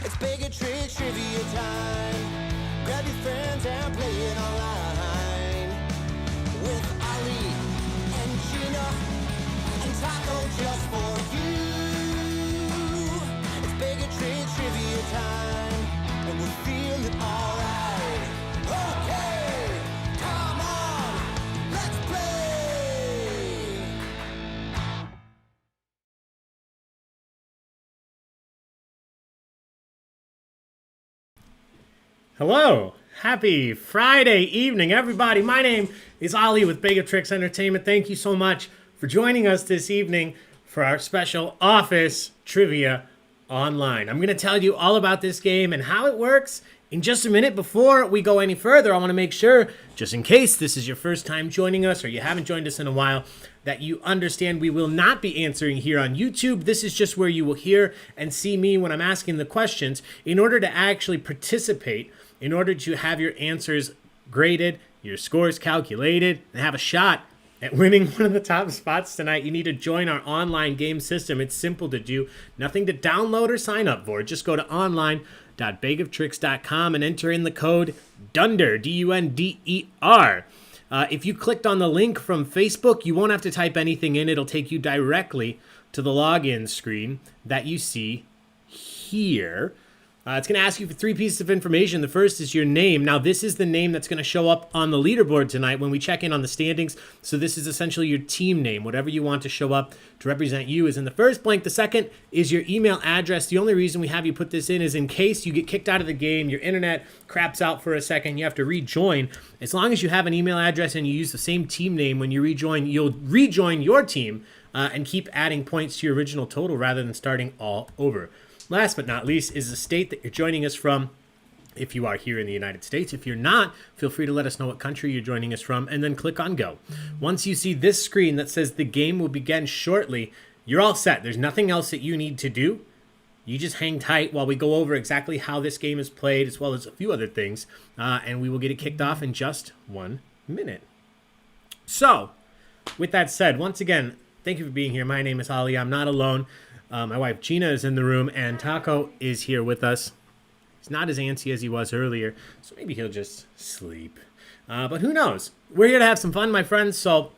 It's Baig Tricks trivia time. Grab your friends and play it online. With Ali and Gina and Taco just for you. It's Baig Tricks trivia time. And we're feeling alright. Okay, come on, let's play. Hello, happy Friday evening, everybody. My name is Ali with Baig Tricks Entertainment. Thank you so much for joining us this evening for our special office trivia online. I'm going to tell you all about this game and how it works in just a minute. Before we go any further, I want to make sure, just in case this is your first time joining us or you haven't joined us in a while, that you understand we will not be answering here on YouTube. This is just where you will hear and see me when I'm asking the questions. In order to actually participate, in order to have your answers graded, your scores calculated, and have a shot at winning one of the top spots tonight, you need to join our online game system. It's simple to do, nothing to download or sign up for. Just go to online.baigoftricks.com and enter in the code DUNDER, D-U-N-D-E-R. If you clicked on the link from Facebook, you won't have to type anything in. It'll take you directly to the login screen that you see here. It's going to ask you for 3 pieces of information. The first is your name. Now, this is the name that's going to show up on the leaderboard tonight when we check in on the standings. So this is essentially your team name. Whatever you want to show up to represent you is in the first blank. The second is your email address. The only reason we have you put this in is in case you get kicked out of the game, your internet craps out for a second, you have to rejoin. As long as you have an email address and you use the same team name when you rejoin, you'll rejoin your team and keep adding points to your original total rather than starting all over. Last but not least is the state that you're joining us from, if you are here in the United States. If you're not, feel free to let us know what country you're joining us from, and then click on go. Once you see this screen that says the game will begin shortly, you're all set. There's nothing else that you need to do. You just hang tight while we go over exactly how this game is played, as well as a few other things, and we will get it kicked off in just 1 minute. So, with that said, once again, thank you for being here. My name is Ali. I'm not alone. My wife Gina is in the room, and Taco is here with us. He's not as antsy as he was earlier, so maybe he'll just sleep. But who knows? We're here to have some fun, my friends. So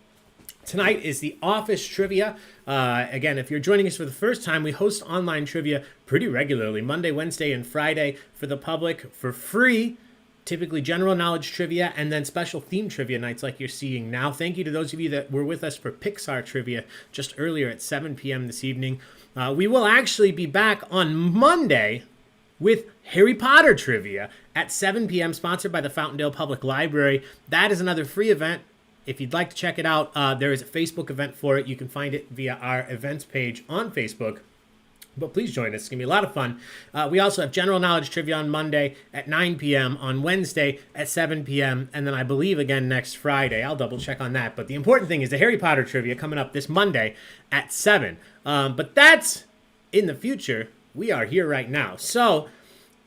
tonight is the office trivia. Again, if you're joining us for the first time, we host online trivia pretty regularly, Monday, Wednesday, and Friday for the public for free. Typically general knowledge trivia, and then special theme trivia nights like you're seeing now. Thank you to those of you that were with us for Pixar trivia just earlier at 7 p.m. this evening. We will actually be back on Monday with Harry Potter trivia at 7 p.m., sponsored by the Fountaindale Public Library. That is another free event. If you'd like to check it out, there is a Facebook event for it. You can find it via our events page on Facebook. But please join us. It's going to be a lot of fun. We also have general knowledge trivia on Monday at 9 p.m., on Wednesday at 7 p.m., and then I believe again next Friday. I'll double check on that. But the important thing is the Harry Potter trivia coming up this Monday at 7. But that's in the future. We are here right now. So,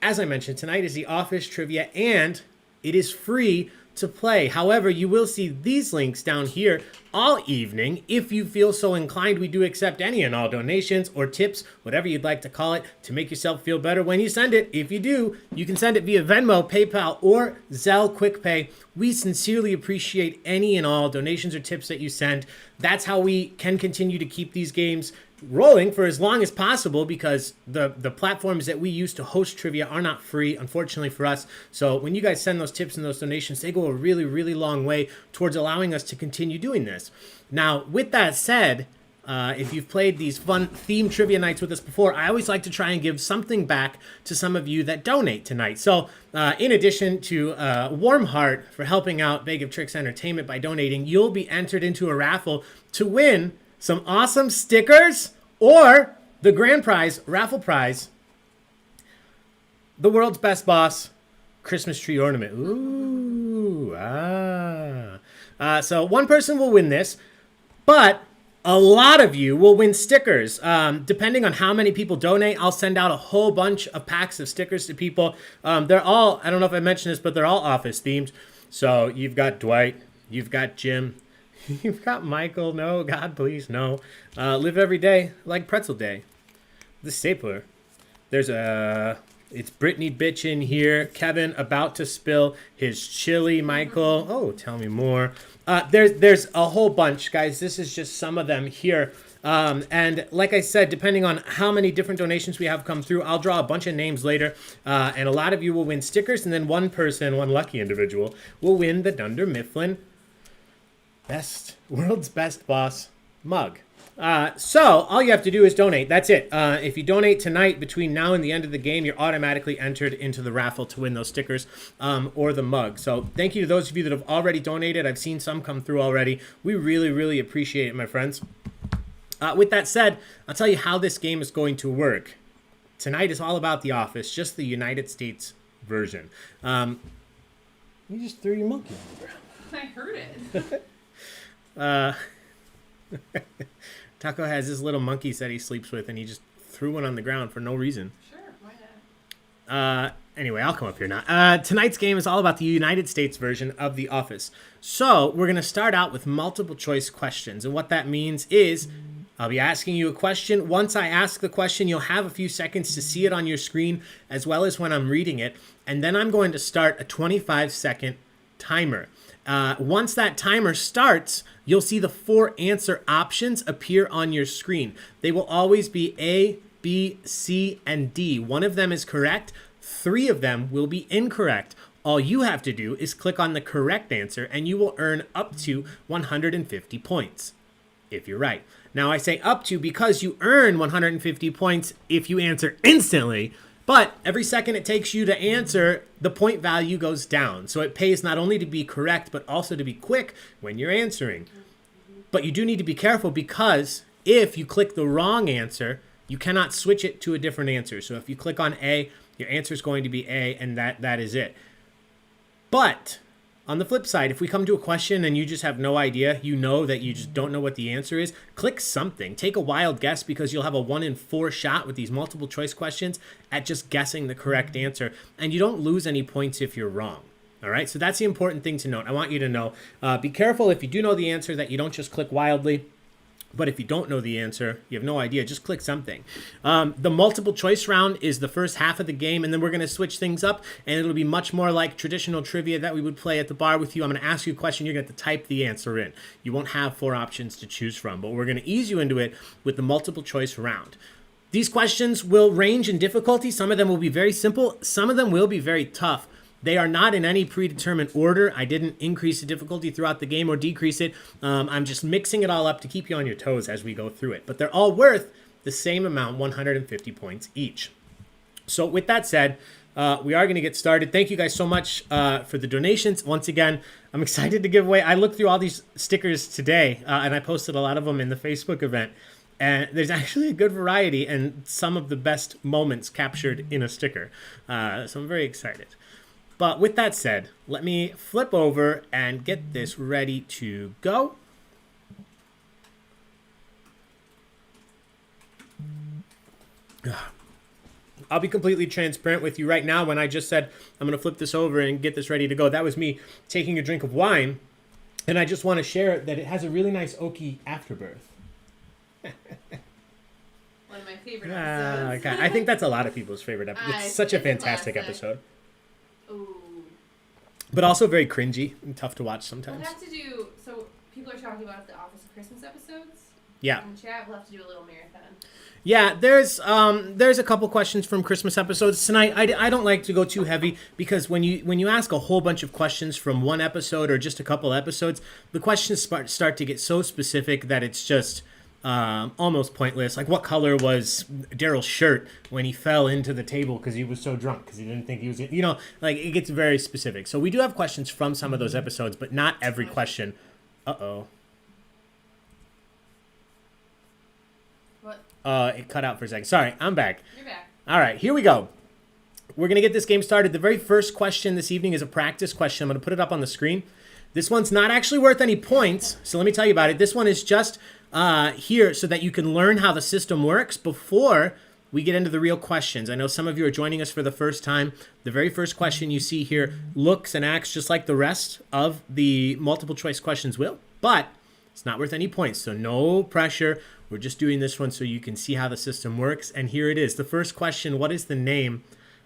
as I mentioned, tonight is the office trivia, and it is free to play. However, you will see these links down here all evening. If you feel so inclined, we do accept any and all donations or tips, whatever you'd like to call it, to make yourself feel better when you send it. If you do, you can send it via Venmo, PayPal, or Zelle QuickPay. We sincerely appreciate any and all donations or tips that you send. That's how we can continue to keep these games rolling for as long as possible, because the platforms that we use to host trivia are not free, unfortunately for us. So when you guys send those tips and those donations, they go a really, really long way towards allowing us to continue doing this. Now, with that said, if you've played these fun theme trivia nights with us before, I always like to try and give something back to some of you that donate tonight. So in addition to a warm heart for helping out Baig of Tricks Entertainment by donating, you'll be entered into a raffle to win some awesome stickers, or the grand prize, raffle prize, the world's best boss Christmas tree ornament. Ooh, so one person will win this, but a lot of you will win stickers. Depending on how many people donate, I'll send out a whole bunch of packs of stickers to people. They're all, I don't know if I mentioned this, but they're all office themed. So you've got Dwight, you've got Jim, you've got Michael. No, God, please, no. Live every day like pretzel day. The stapler. There's a It's Brittany bitch in here. Kevin about to spill his chili. Michael, oh, tell me more. There's a whole bunch, guys. This is just some of them here. And like I said, depending on how many different donations we have come through, I'll draw a bunch of names later. And a lot of you will win stickers. And then one person, one lucky individual, will win the Dunder Mifflin World's Best Boss mug. So all you have to do is donate. That's it. If you donate tonight between now and the end of the game, you're automatically entered into the raffle to win those stickers or the mug. So thank you to those of you that have already donated. I've seen some come through already. We really, really appreciate it, my friends. With that said, I'll tell you how this game is going to work. Tonight is all about The Office, just the United States version. You just threw your monkey on the ground. I heard it. Taco has this little monkey that he sleeps with, and he just threw one on the ground for no reason. Sure, why not? Anyway, I'll come up here now. Tonight's game is all about the United States version of The Office. So we're going to start out with multiple choice questions. And what that means is I'll be asking you a question. Once I ask the question, you'll have a few seconds to see it on your screen, as well as when I'm reading it. And then I'm going to start a 25-second timer. Once that timer starts, you'll see the 4 answer options appear on your screen. They will always be A, B, C, and D. One of them is correct. 3 of them will be incorrect. All you have to do is click on the correct answer, and you will earn up to 150 points if you're right. Now, I say up to because you earn 150 points if you answer instantly. But every second it takes you to answer, the point value goes down. So it pays not only to be correct, but also to be quick when you're answering. But you do need to be careful because if you click the wrong answer, you cannot switch it to a different answer. So if you click on A, your answer is going to be A, and that is it. But on the flip side, if we come to a question and you just have no idea, you know that you just don't know what the answer is, click something. Take a wild guess because you'll have a 1 in 4 shot with these multiple choice questions at just guessing the correct answer. And you don't lose any points if you're wrong. All right, so that's the important thing to note. I want you to know, be careful if you do know the answer that you don't just click wildly. But if you don't know the answer, you have no idea, just click something. The multiple choice round is the first half of the game, and then we're going to switch things up, and it'll be much more like traditional trivia that we would play at the bar with you. I'm going to ask you a question. You're going to have to type the answer in. You won't have 4 options to choose from, but we're going to ease you into it with the multiple choice round. These questions will range in difficulty. Some of them will be very simple. Some of them will be very tough. They are not in any predetermined order. I didn't increase the difficulty throughout the game or decrease it. I'm just mixing it all up to keep you on your toes as we go through it. But they're all worth the same amount, 150 points each. So with that said, we are going to get started. Thank you guys so much for the donations. Once again, I'm excited to give away. I looked through all these stickers today, and I posted a lot of them in the Facebook event. And there's actually a good variety and some of the best moments captured in a sticker. So I'm very excited. But with that said, let me flip over and get this ready to go. I'll be completely transparent with you right now. When I just said I'm going to flip this over and get this ready to go, that was me taking a drink of wine. And I just want to share that it has a really nice oaky afterbirth. One of my favorite episodes. Okay. I think that's a lot of people's favorite episode. It's such a fantastic episode. Ooh. But also very cringy and tough to watch sometimes. We'll have to do, so people are talking about the Office Christmas episodes. Yeah. In the chat, we'll have to do a little marathon. Yeah, there's a couple questions from Christmas episodes tonight. I don't like to go too heavy because when you ask a whole bunch of questions from one episode or just a couple episodes, the questions start to get so specific that it's just almost pointless. Like, what color was Daryl's shirt when he fell into the table because he was so drunk because he didn't think he was, like, it gets very specific. So we do have questions from some of those episodes, but not every question. Uh-oh. What? It cut out for a second. Sorry, I'm back. You're back. All right, here we go. We're going to get this game started. The very first question this evening is a practice question. I'm going to put it up on the screen. This one's not actually worth any points, so let me tell you about it. This one is just here so that you can learn how the system works before we get into the real questions. I know some of you are joining us for the first time. The very first question you see here looks and acts just like the rest of the multiple choice questions will, but it's not worth any points, so no pressure. We're just doing this one so you can see how the system works, and here it is. The first question, what is the name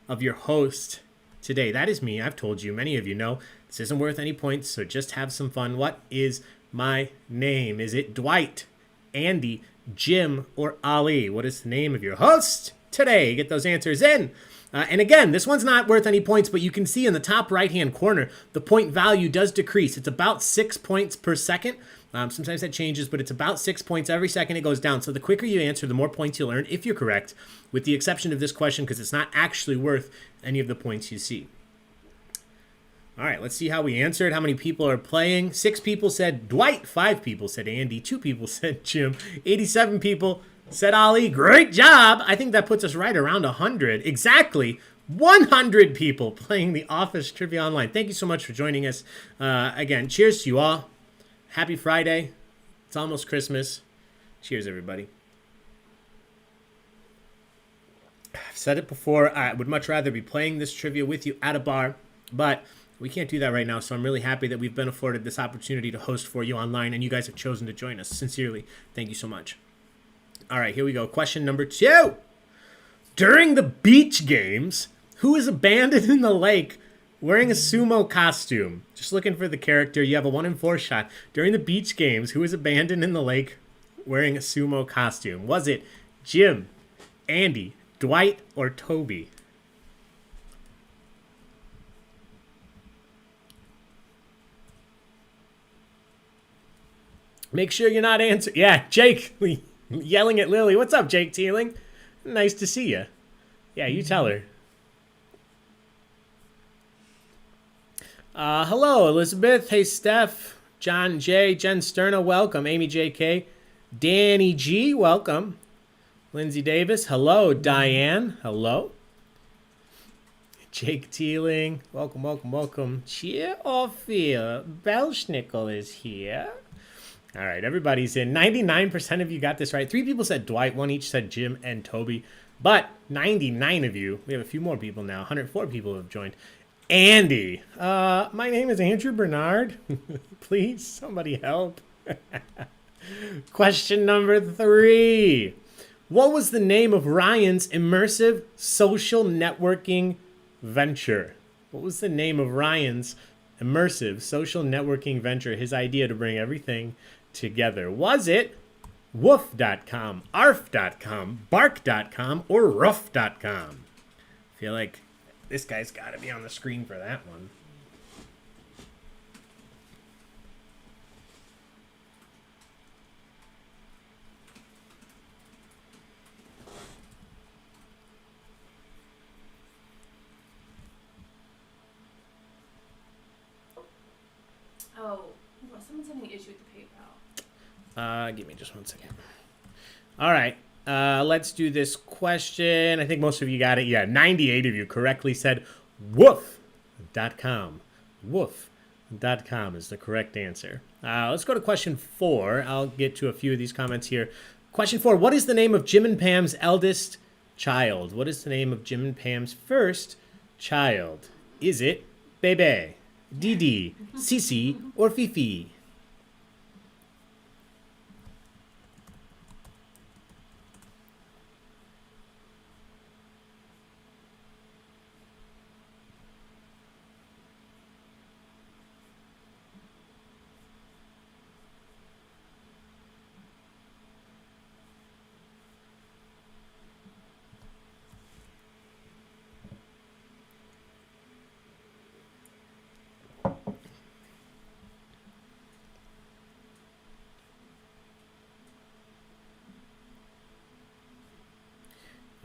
of your host today. That is me. I've told you, many of you know, this isn't worth any points, so just have some fun. What is my name? Is it Dwight, Andy, Jim, or Ali? What is the name of your host today? Get those answers in. And again, this one's not worth any points, but you can see in the top right-hand corner, the point value does decrease. It's about 6 points per second. Sometimes that changes, but it's about 6 points every second it goes down. So the quicker you answer, the more points you'll earn if you're correct, with the exception of this question because it's not actually worth any of the points you see. All right, let's see how we answered, how many people are playing. 6 people said Dwight, 5 people said Andy, 2 people said Jim, 87 people said Ali. Great job. I think that puts us right around 100. Exactly 100 people playing the Office Trivia Online. Thank you so much for joining us. Again, cheers to you all. Happy Friday. It's almost Christmas. Cheers, everybody. I've said it before. I would much rather be playing this trivia with you at a bar, but we can't do that right now, so I'm really happy that we've been afforded this opportunity to host for you online, and you guys have chosen to join us. Sincerely, thank you so much. All right, here we go. Question number 2. During the beach games, who is abandoned in the lake wearing a sumo costume? Just looking for the character. You have a 1 in 4 shot. During the beach games, who is abandoned in the lake wearing a sumo costume? Was it Jim, Andy, Dwight, or Toby? Make sure you're not answering. Yeah, Jake yelling at Lily. What's up, Jake Teeling? Nice to see you. Yeah, you tell her. Hello, Elizabeth. Hey, Steph. John J. Jen Sterna, welcome. Amy J.K. Danny G., welcome. Lindsay Davis, hello. Diane, hello. Jake Teeling, welcome, welcome, welcome. Cheer-Ophir Belschnickel is here. All right, everybody's in. 99% of you got this right. 3 people said Dwight, 1 each said Jim and Toby. But 99 of you, we have a few more people now, 104 people have joined. Andy, my name is Andrew Bernard. Please, somebody help. Question number 3. What was the name of Ryan's immersive social networking venture? What was the name of Ryan's immersive social networking venture, his idea to bring everything together? Was it woof.com, arf.com, bark.com, or ruff.com? I feel like this guy's got to be on the screen for that one. Oh, well, someone's having an issue with the PayPal. Give me just 1 second. All right. Let's do this question. I think most of you got it. Yeah, 98 of you correctly said woof.com. Woof.com is the correct answer. Let's go to question 4. I'll get to a few of these comments here. Question 4. What is the name of Jim and Pam's eldest child? What is the name of Jim and Pam's first child? Is it Bebe, Didi, Sisi, or Fifi?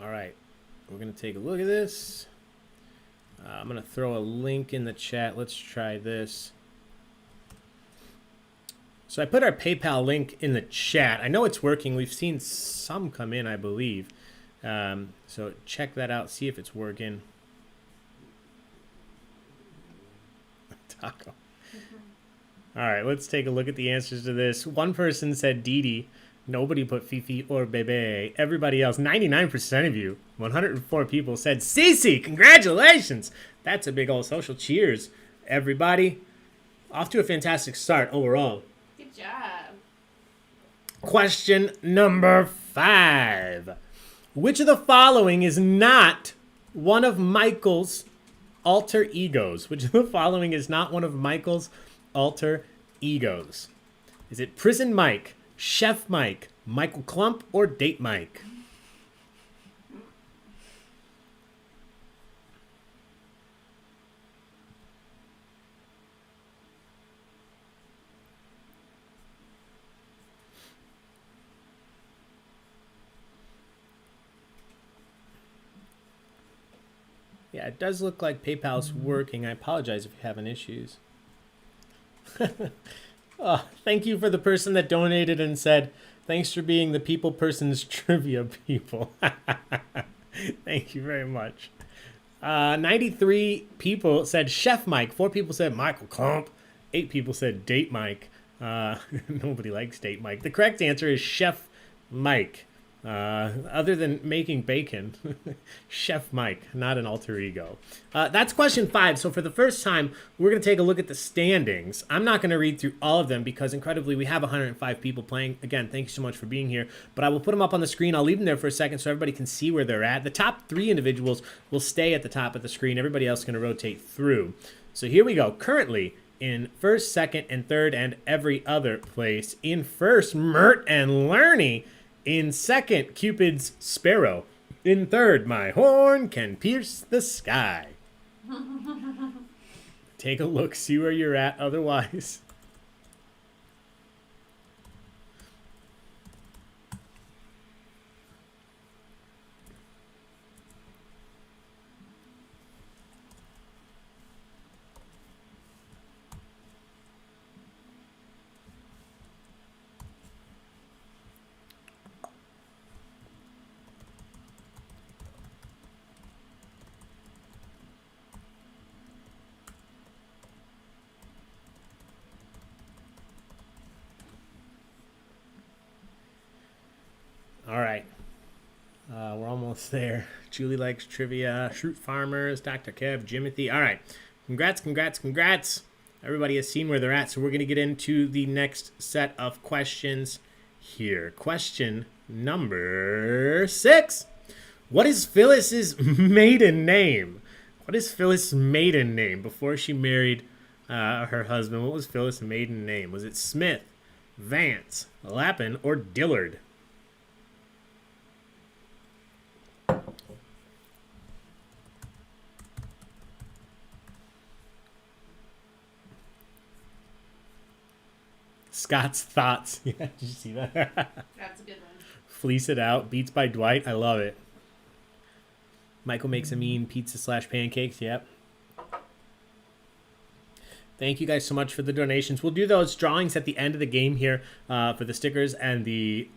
All right, we're going to take a look at this. I'm going to throw a link in the chat. Let's try this. So I put our PayPal link in the chat. I know it's working. We've seen some come in, I believe. So check that out. See if it's working. Taco. All right, let's take a look at the answers to this. One person said Didi. Nobody put Fifi or Bebe. Everybody else, 99% of you, 104 people said Cece. Congratulations. That's a big old social cheers, everybody. Off to a fantastic start overall. Good job. Question number 5. Which of the following is not one of Michael's alter egos? Which of the following is not one of Michael's alter egos? Is it Prison Mike, Chef Mike, Michael Clump, or Date Mike? Yeah, it does look like PayPal's working. I apologize if you're having issues. Oh, thank you for the person that donated and said, thanks for being the people person's trivia people. Thank you very much. 93 people said Chef Mike. 4 people said Michael Clump. 8 people said Date Mike. Nobody likes Date Mike. The correct answer is Chef Mike. Other than making bacon, Chef Mike, not an alter ego. That's question 5. So for the first time, we're going to take a look at the standings. I'm not going to read through all of them because incredibly we have 105 people playing. Again, thank you so much for being here. But I will put them up on the screen. I'll leave them there for a second so everybody can see where they're at. The top 3 individuals will stay at the top of the screen. Everybody else is going to rotate through. So here we go. Currently in first, second, and third, and every other place. In first, Mert and Lerny. In second, Cupid's Sparrow. In third, my horn can pierce the sky. Take a look, see where you're at otherwise. All right. We're almost there. Julie likes trivia. Shroot Farmers, Dr. Kev, Jimothy. All right. Congrats, congrats, congrats. Everybody has seen where they're at, so we're going to get into the next set of questions here. Question number 6. What is Phyllis's maiden name? What is Phyllis' maiden name before she married her husband? What was Phyllis' maiden name? Was it Smith, Vance, Lappin, or Dillard? Scott's thoughts. Yeah, did you see that? That's a good one. Fleece it out. Beats by Dwight. I love it. Michael makes a mean pizza / pancakes. Yep. Thank you guys so much for the donations. We'll do those drawings at the end of the game here for the stickers and the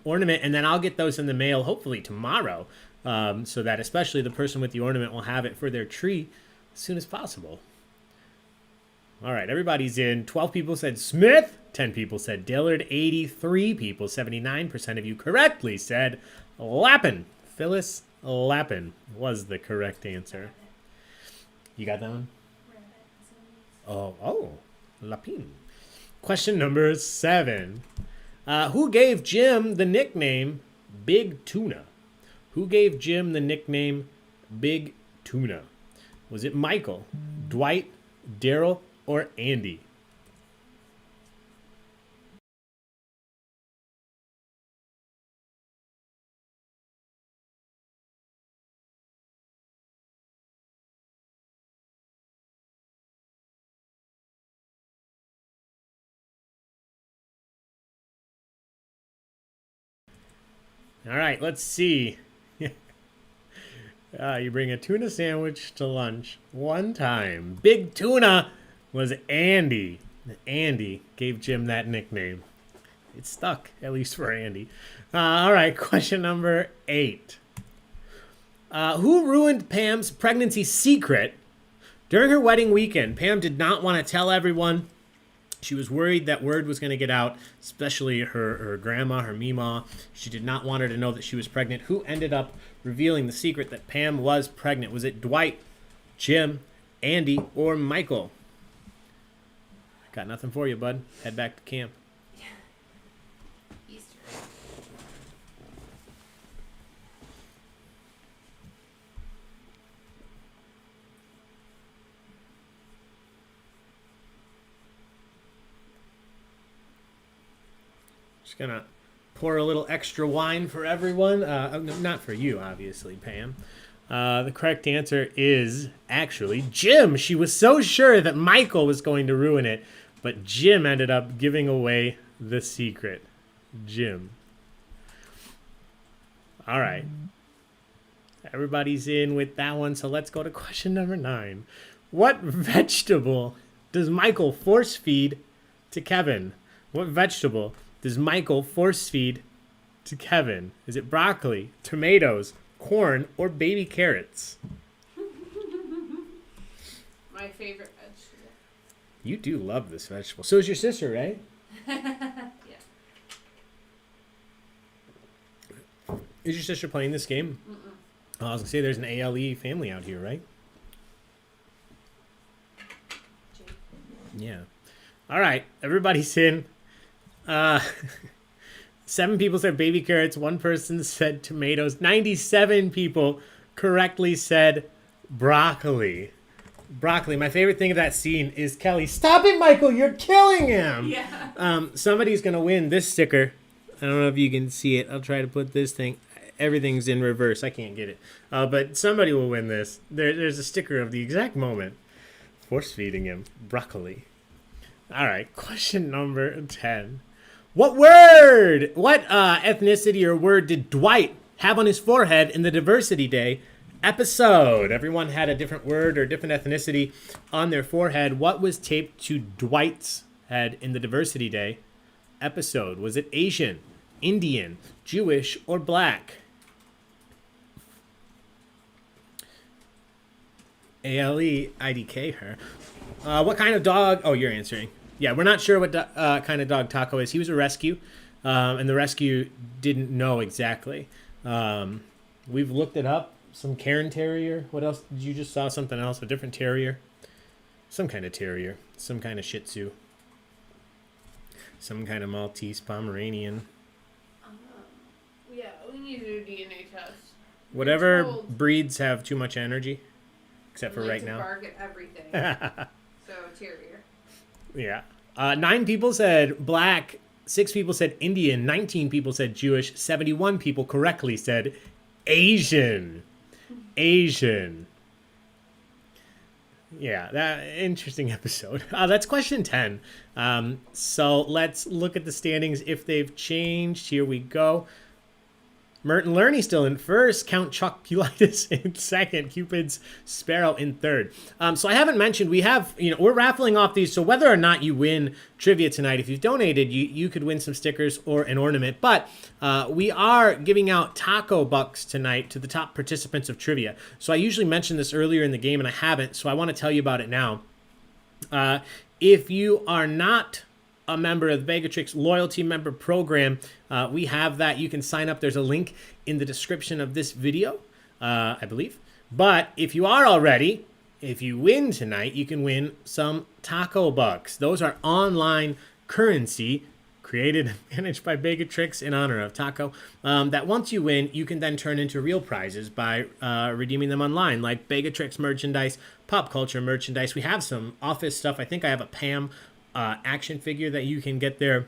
ornament, and then I'll get those in the mail hopefully tomorrow so that especially the person with the ornament will have it for their tree as soon as possible. All right, everybody's in. 12 people said Smith. 10 people said Dillard. 83 people, 79% of you correctly said Lappin. Phyllis Lappin was the correct answer. You got that one? Oh, Lapin. Question number 7. Who gave Jim the nickname Big Tuna? Who gave Jim the nickname Big Tuna? Was it Michael, Dwight, Daryl, or Andy? All right, let's see. You bring a tuna sandwich to lunch one time. Big Tuna was Andy. Andy gave Jim that nickname. It stuck, at least for Andy. All right, question number 8. Who ruined Pam's pregnancy secret? During her wedding weekend, Pam did not want to tell everyone. She was worried that word was going to get out, especially her grandma, her Meemaw. She did not want her to know that she was pregnant. Who ended up revealing the secret that Pam was pregnant? Was it Dwight, Jim, Andy, or Michael? Got nothing for you, bud. Head back to camp. Easter. Just gonna pour a little extra wine for everyone. No, not for you, obviously, Pam. The correct answer is actually Jim. She was so sure that Michael was going to ruin it, but Jim ended up giving away the secret. Jim. All right. Everybody's in with that one, so let's go to question number 9. What vegetable does Michael force feed to Kevin? What vegetable does Michael force feed to Kevin? Is it broccoli, tomatoes, corn, or baby carrots? My favorite vegetable. You do love this vegetable. So is your sister, right? Yeah. Is your sister playing this game? Mm-mm. Oh, I was going to say there's an ALE family out here, right? Jake. Yeah. All right. Everybody's in. 7 people said baby carrots. 1 person said tomatoes. 97 people correctly said broccoli. Broccoli. My favorite thing of that scene is Kelly. Stop it, Michael. You're killing him. Yeah. Somebody's going to win this sticker. I don't know if you can see it. I'll try to put this thing. Everything's in reverse. I can't get it. But somebody will win this. There's a sticker of the exact moment. Force feeding him broccoli. All right. Question number 10. What ethnicity or word did Dwight have on his forehead in the Diversity Day episode? Everyone had a different word or different ethnicity on their forehead. What was taped to Dwight's head in the Diversity Day episode? Was it Asian, Indian, Jewish, or black? ALE, IDK her. What kind of dog? Oh, you're answering. Yeah, we're not sure what kind of dog Taco is. He was a rescue, and the rescue didn't know exactly. We've looked it up. Some Cairn Terrier. What else? Did you just saw something else? A different terrier? Some kind of terrier. Some kind of Shih Tzu. Some kind of Maltese Pomeranian. Yeah, we need to do a DNA test. Whatever told- breeds have too much energy, except for Like right to now. bark at everything. So terrier. Yeah. 9 people said black. 6 people said Indian. 19 people said Jewish. 71 people correctly said Asian. Asian. Yeah, that interesting episode. That's question 10. So let's look at the standings if they've changed. Here we go. Merton Lerney still in first, Count Choculatus in second, Cupid's Sparrow in third. So I haven't mentioned, we're raffling off these, so whether or not you win trivia tonight, if you've donated, you could win some stickers or an ornament, but we are giving out taco bucks tonight to the top participants of trivia. So I usually mention this earlier in the game, and I haven't, so I want to tell you about it now. If you are not a member of the Baig loyalty member program, we have that. You can sign up. There's a link in the description of this video, I believe. But if you are already, if you win tonight, you can win some taco bucks. Those are online currency created and managed by Baig in honor of Taco, that once you win, you can then turn into real prizes by redeeming them online, like Baig merchandise, pop culture merchandise. We have some office stuff. I think I have a Pam action figure that you can get there.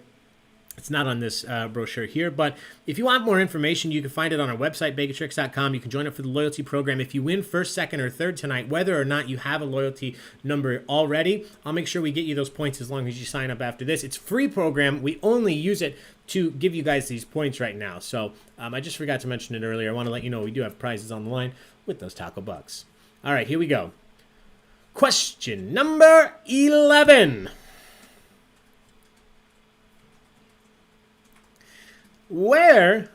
It's not on this brochure here, but if you want more information, you can find it on our website, baigoftricks.com. You can join up for the loyalty program. If you win first, second, or third tonight, whether or not you have a loyalty number already, I'll make sure we get you those points as long as you sign up after this. It's a free program. We only use it to give you guys these points right now. So I just forgot to mention it earlier. I want to let you know we do have prizes on the line with those taco bucks. All right, here we go. Question number 11. Where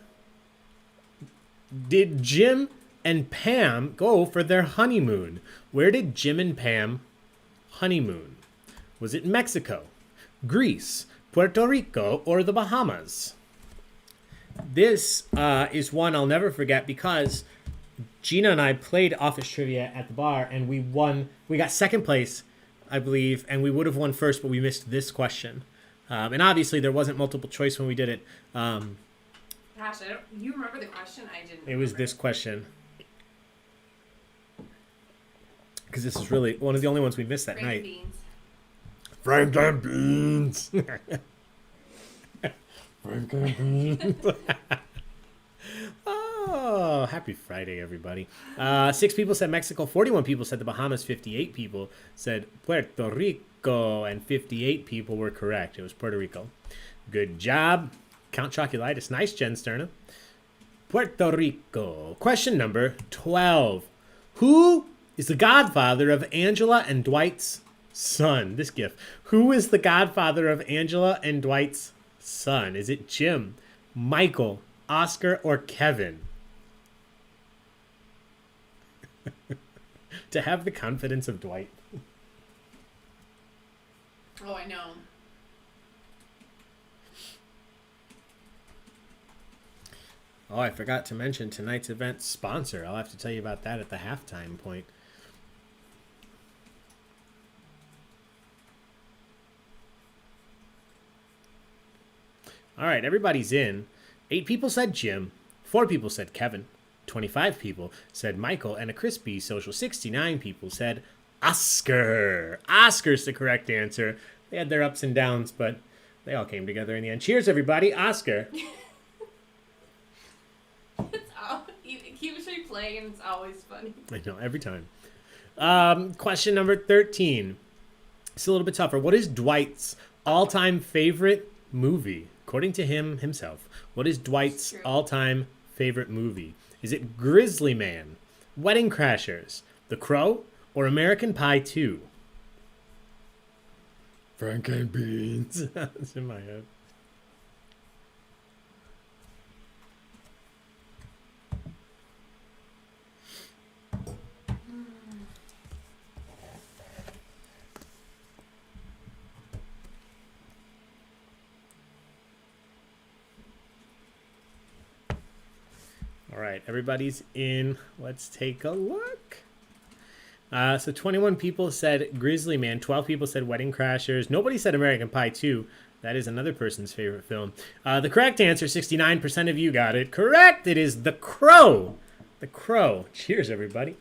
did Jim and Pam go for their honeymoon? Where did Jim and Pam honeymoon? Was it Mexico, Greece, Puerto Rico, or the Bahamas? This is one I'll never forget because Gina and I played office trivia at the bar and we won. We got second place, I believe, and we would have won first, but we missed this question. And obviously there wasn't multiple choice when we did it. Gosh, you remember the question? I didn't. It was this question. Because this is really one of the only ones we missed that night. Beans. Frank and beans. Oh, happy Friday, everybody. 6 people said Mexico. 41 people said the Bahamas. 58 people said Puerto Rico. And 58 people were correct. It was Puerto Rico. Good job. Count Chocolitis. Nice, Jen Sterna. Puerto Rico. Question number 12. Who is the godfather of Angela and Dwight's son? This gift. Who is the godfather of Angela and Dwight's son? Is it Jim, Michael, Oscar, or Kevin? To have the confidence of Dwight. Oh, I know. Oh, I forgot to mention tonight's event sponsor. I'll have to tell you about that at the halftime point. All right, everybody's in. 8 people said Jim. 4 people said Kevin. 25 people said Michael. And a crispy social 69 people said Oscar. Oscar's the correct answer. They had their ups and downs, but they all came together in the end. Cheers, everybody. Oscar. It keeps replaying and it's always funny. I know, every time. Question number 13. It's a little bit tougher. What is Dwight's all-time favorite movie? According to him himself, what is Dwight's all-time favorite movie? Is it Grizzly Man, Wedding Crashers, The Crow, or American Pie 2? Frank and Beans. That's in my head. All right, everybody's in. Let's take a look. So 21 people said Grizzly Man. 12 people said Wedding Crashers. Nobody said American Pie 2. That is another person's favorite film. The correct answer, 69% of you got it. Correct. It is The Crow. The Crow. Cheers, everybody.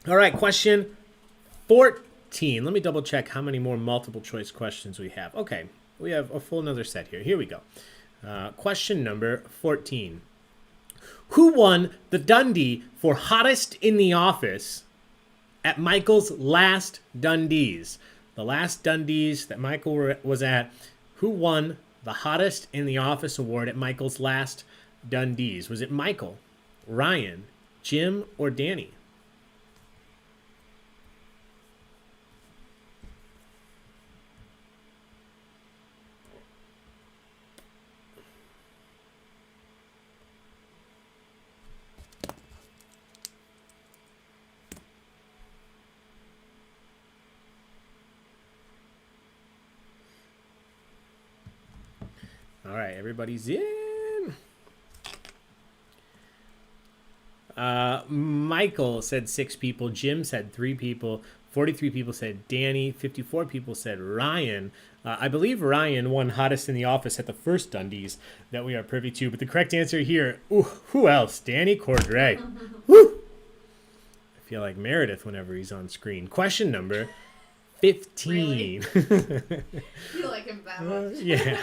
All right, question 14. Let me double check how many more multiple choice questions we have. Okay, we have a full another set here. Here we go. Question number 14. Who won the Dundee for Hottest in the Office at Michael's last Dundees? The last Dundees that Michael was at. Who won the Hottest in the Office award at Michael's last Dundees? Was it Michael, Ryan, Jim, or Danny? All right, everybody's in. Michael said 6 people. Jim said 3 people. 43 people said Danny. 54 people said Ryan. I believe Ryan won Hottest in the Office at the first Dundees that we are privy to. But the correct answer here, who else? Danny Cordray. Woo! I feel like Meredith whenever he's on screen. Question number 15. Really? Feel like him that much. Yeah.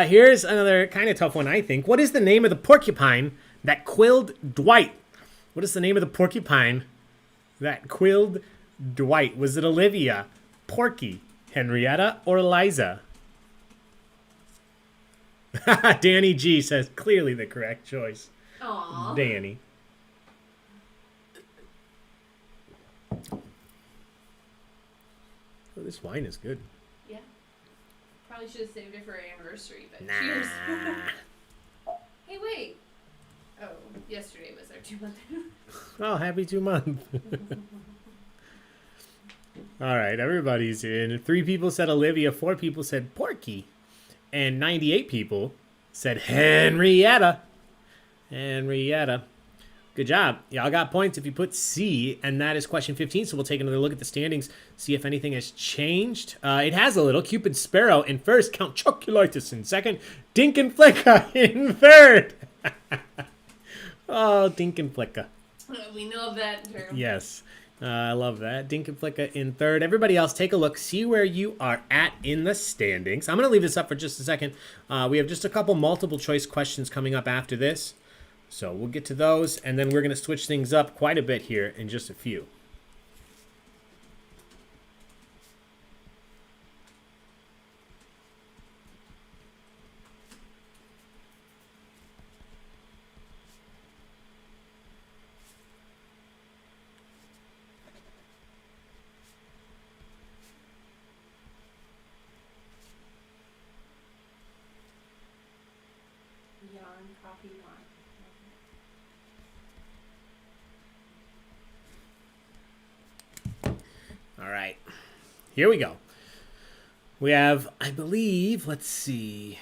Here's another kind of tough one, I think. What is the name of the porcupine that quilled Dwight? What is the name of the porcupine that quilled Dwight? Was it Olivia, Porky, Henrietta, or Eliza? Danny G says clearly the correct choice. Aww. Danny. Oh, this wine is good. Yeah. Probably should have saved it for our anniversary, but Nah. cheers. Hey, wait. Oh, yesterday was our 2-month. Oh, happy 2 month. All right, everybody's in. 3 people said Olivia, 4 people said Porky, and 98 people said Henrietta. Henrietta. Good job. Y'all got points if you put C, and that is question 15. So we'll take another look at the standings, see if anything has changed. It has a little. Cupid Sparrow in first, Count Chocolitis in second, Dink and Flicka in third. Oh, Dink and Flicka. We know that term. Yes. I love that. Dink and Flicka in third. Everybody else, take a look. See where you are at in the standings. I'm going to leave this up for just a second. We have just a couple multiple choice questions coming up after this. So we'll get to those, and then we're going to switch things up quite a bit here in just a few. Yarn, coffee, wine. All right. Here we go. We have, I believe, let's see,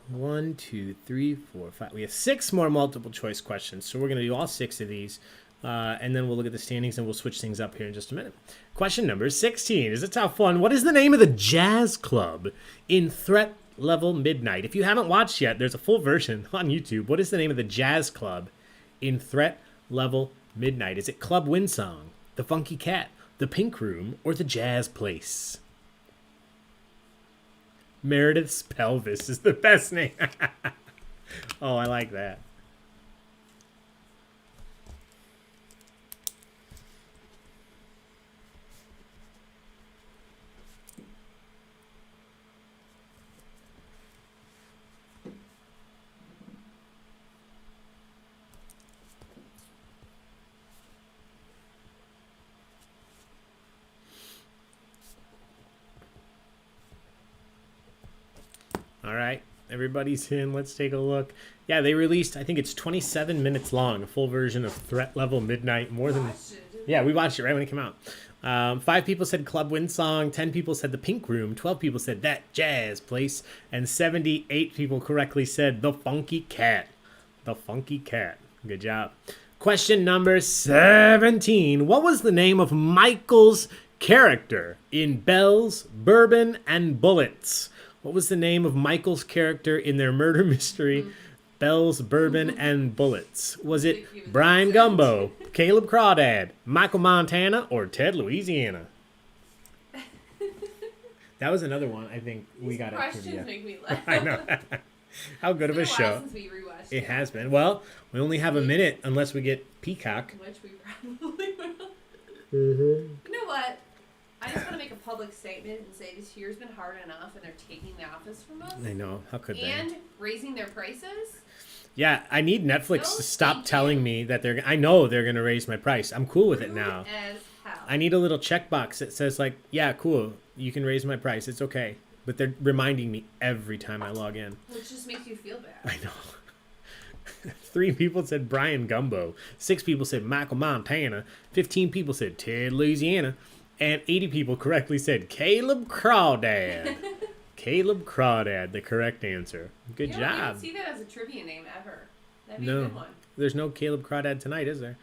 1, 2, 3, 4, 5. We have 6 more multiple choice questions. So we're going to do all 6 of these. And then we'll look at the standings and we'll switch things up here in just a minute. Question number 16. Is it tough fun? What is the name of the jazz club in Threat Level Midnight? If you haven't watched yet, there's a full version on YouTube. What is the name of the jazz club in Threat Level Midnight? Is it Club Windsong, the Funky Cat, the Pink Room, or the Jazz Place? Meredith's Pelvis is the best name. Oh, I like that. All right, everybody's in. Let's take a look. Yeah, they released, I think it's 27 minutes long, a full version of Threat Level Midnight. More than... Yeah, we watched it right when it came out. 5 people said Club Windsong, 10 people said the Pink Room, 12 people said That Jazz Place, and 78 people correctly said the Funky Cat. The Funky Cat. Good job. Question number 17. What was the name of Michael's character in Bells, Bourbon, and Bullets? What was the name of Michael's character in their murder mystery, Bells, Bourbon, and Bullets? Was it Brian Gumbo, Caleb Crawdad, Michael Montana, or Ted Louisiana? That was another one I think we got at trivia. Questions make me laugh. I know. How good of a show. Since we rewatched It has been. Well, we only have a minute unless we get Peacock. Which we probably will. Mm-hmm. You know what? I just want to make a public statement and say this year's been hard enough, and they're taking the office from us. I know. How could they? And raising their prices. Yeah, I need Netflix No, to stop thank telling you. me that they're... I know they're going to raise my price. I'm cool with it Rude now. as hell. I need a little checkbox that says, like, yeah, cool, you can raise my price. It's okay. But they're reminding me every time I log in. Which just makes you feel bad. I know. 3 people said Brian Gumbo. 6 people said Michael Montana. 15 people said Ted Louisiana. And 80 people correctly said Caleb Crawdad. Caleb Crawdad, the correct answer. Good You job. don't see that as a trivia name ever. That'd be a No, good one. there's no Caleb Crawdad tonight, is there?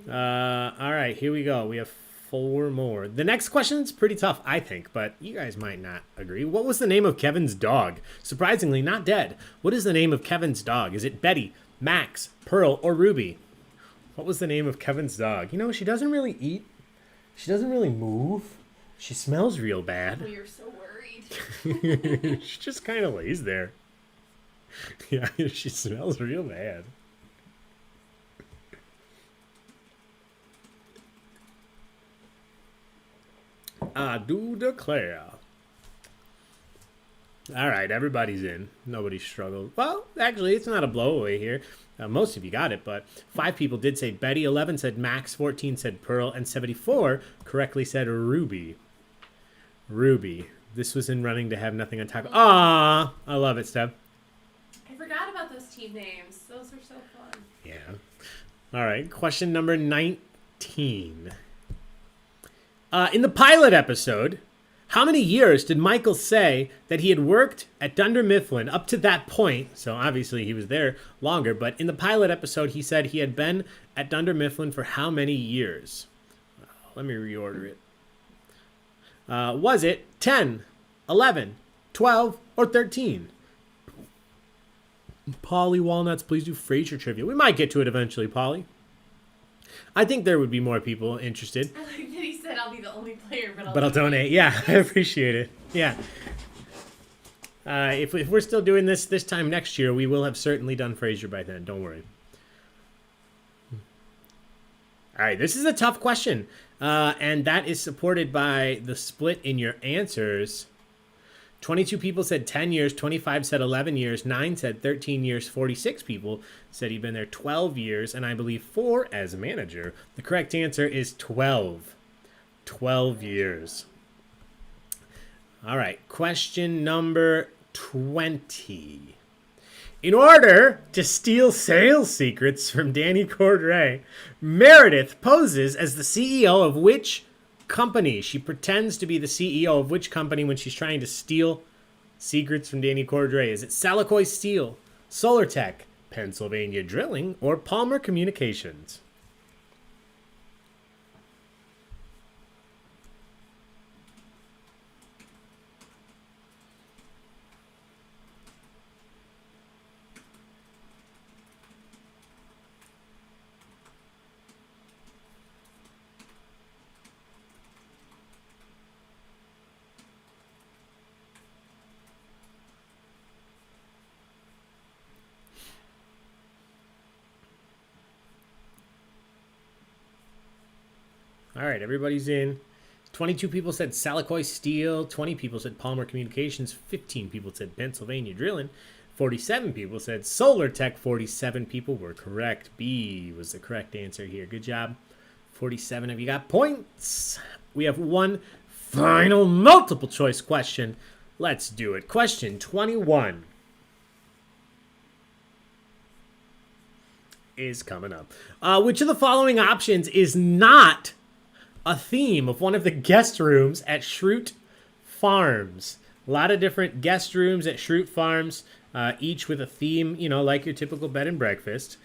All right, here we go. We have 4 more. The next question's pretty tough, I think, but you guys might not agree. What was the name of Kevin's dog? Surprisingly, not dead. What is the name of Kevin's dog? Is it Betty, Max, Pearl, or Ruby? What was the name of Kevin's dog? You know, she doesn't really eat. She doesn't really move. She smells real bad. Oh, you're so worried. She just kind of lays there. Yeah, she smells real bad. I do declare. All right, everybody's in. Nobody struggled. Well, actually, it's not a blowaway here. Most of you got it, but 5 people did say Betty, 11 said Max, 14 said Pearl, and 74 correctly said Ruby. Ruby. This was in running to have nothing on taco. Ah, I love it, Steph. I forgot about those team names. Those are so fun. Yeah. All right, question number 19. In the pilot episode, how many years did Michael say that he had worked at Dunder Mifflin up to that point? So obviously he was there longer, but in the pilot episode, he said he had been at Dunder Mifflin for how many years? Let me reorder it. Was it 10, 11, 12, or 13? Polly Walnuts, please do Frasier trivia. We might get to it eventually, Polly. I think there would be more people interested. I like that he said I'll be the only player, But I'll donate. Yeah, I appreciate it. Yeah. If we're still doing this time next year, we will have certainly done Frasier by then. Don't worry. All right, this is a tough question. And that is supported by the split in your answers. 22 people said 10 years, 25 said 11 years, 9 said 13 years, 46 people said he'd been there 12 years, and I believe 4 as manager. The correct answer is 12. 12 years. All right, question number 20. In order to steal sales secrets from Danny Cordray, Meredith poses as the CEO of which company? She pretends to be the CEO of which company when she's trying to steal secrets from Danny Cordray? Is it Salicoy Steel, Solar Tech, Pennsylvania Drilling, or Palmer Communications? All right, everybody's in. 22 people said Salicoy Steel. 20 people said Palmer Communications. 15 people said Pennsylvania Drilling. 47 people said Solar Tech. 47 people were correct. B was the correct answer here. Good job. 47 of you got points. We have one final multiple choice question. Let's do it. Question 21 is coming up. Which of the following options is not a theme of one of the guest rooms at Schrute Farms? A lot of different guest rooms at Schrute Farms, each with a theme, you know, like your typical bed and breakfast.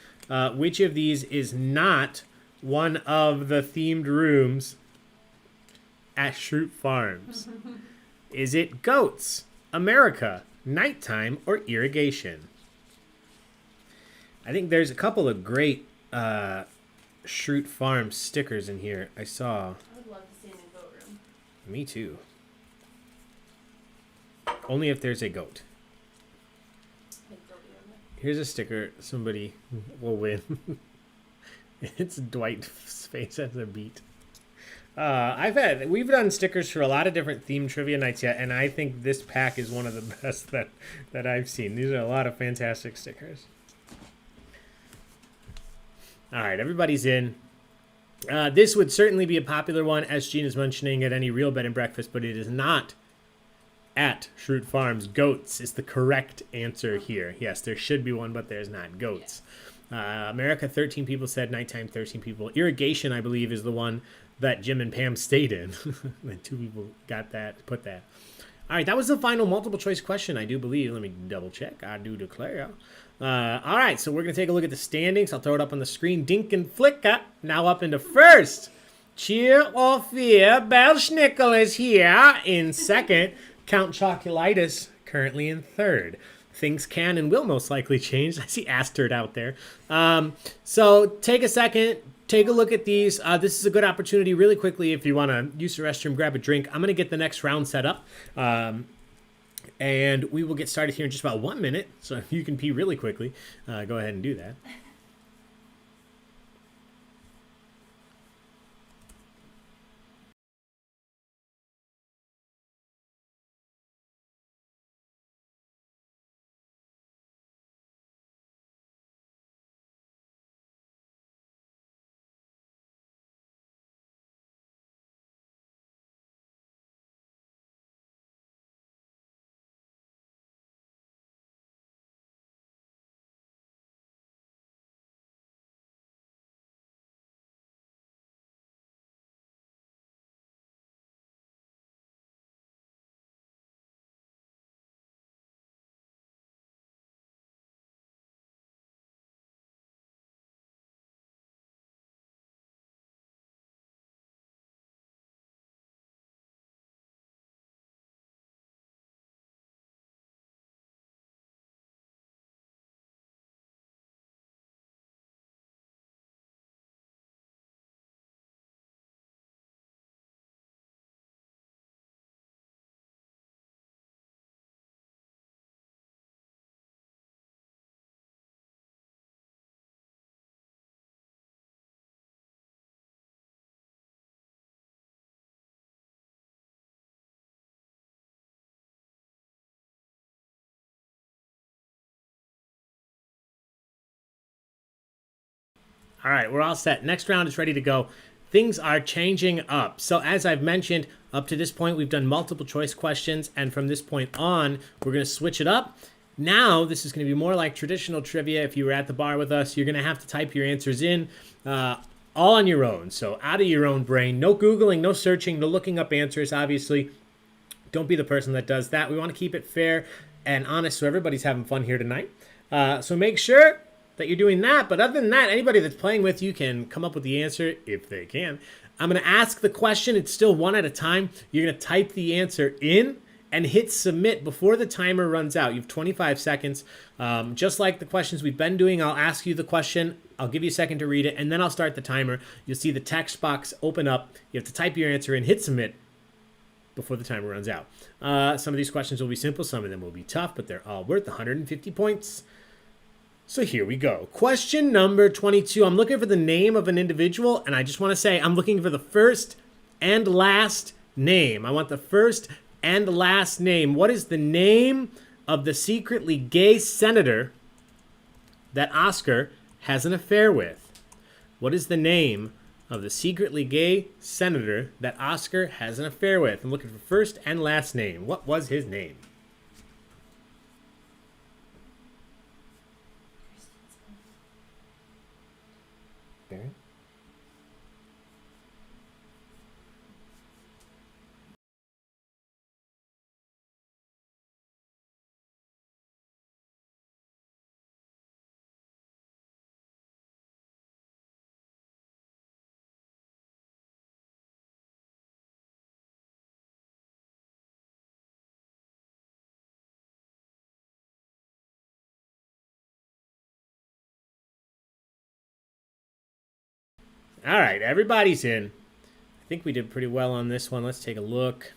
Which of these is not one of the themed rooms at Schrute Farms? Is it goats, America, nighttime, or irrigation? I think there's a couple of great Schrute Farm stickers in here. I saw. I would love to stand in goat room. Me too. Only if there's a goat. Here's a sticker somebody will win. It's Dwight's face as a beat. We've done stickers for a lot of different themed trivia nights yet, and I think this pack is one of the best that I've seen. These are a lot of fantastic stickers. All right, everybody's in. This would certainly be a popular one, as Gene is mentioning, at any real bed and breakfast, but it is not at Schrute Farms. Goats is the correct answer here. Yes, there should be one, but there's not. Goats. America, 13 people said. Nighttime, 13 people. Irrigation, I believe, is the one that Jim and Pam stayed in. And 2 people got that, put that. All right, that was the final multiple choice question, I do believe. Let me double check. I do declare. All right, so we're going to take a look at the standings. I'll throw it up on the screen. Dink and Flicka now up into first. Cheer or fear, Belschnickel is here in second. Count Chocolitis currently in third. Things can and will most likely change. I see Asterd out there. So take a second. Take a look at these. This is a good opportunity really quickly if you want to use the restroom, grab a drink. I'm going to get the next round set up. And we will get started here in just about 1 minute. So if you can pee really quickly, go ahead and do that. All right, we're all set. Next round is ready to go. Things are changing up. So as I've mentioned, up to this point, we've done multiple choice questions. And from this point on, we're going to switch it up. Now, this is going to be more like traditional trivia. If you were at the bar with us, you're going to have to type your answers in all on your own. So out of your own brain. No Googling, no searching, no looking up answers, obviously. Don't be the person that does that. We want to keep it fair and honest so everybody's having fun here tonight. So make sure that you're doing that. But other than that, anybody that's playing with you can come up with the answer if they can. I'm going to ask the question. It's still one at a time. You're going to type the answer in and hit submit before the timer runs out. You have 25 seconds. Just like the questions we've been doing, I'll ask you the question. I'll give you a second to read it, and then I'll start the timer. You'll see the text box open up. You have to type your answer in, hit submit before the timer runs out. Some of these questions will be simple. Some of them will be tough, but they're all worth 150 points. So here we go. Question number 22. I'm looking for the name of an individual, and I just want to say I'm looking for the first and last name. I want the first and last name. What is the name of the secretly gay senator that Oscar has an affair with? What is the name of the secretly gay senator that Oscar has an affair with? I'm looking for first and last name. What was his name? Baron? All right, everybody's in. I think we did pretty well on this one. Let's take a look.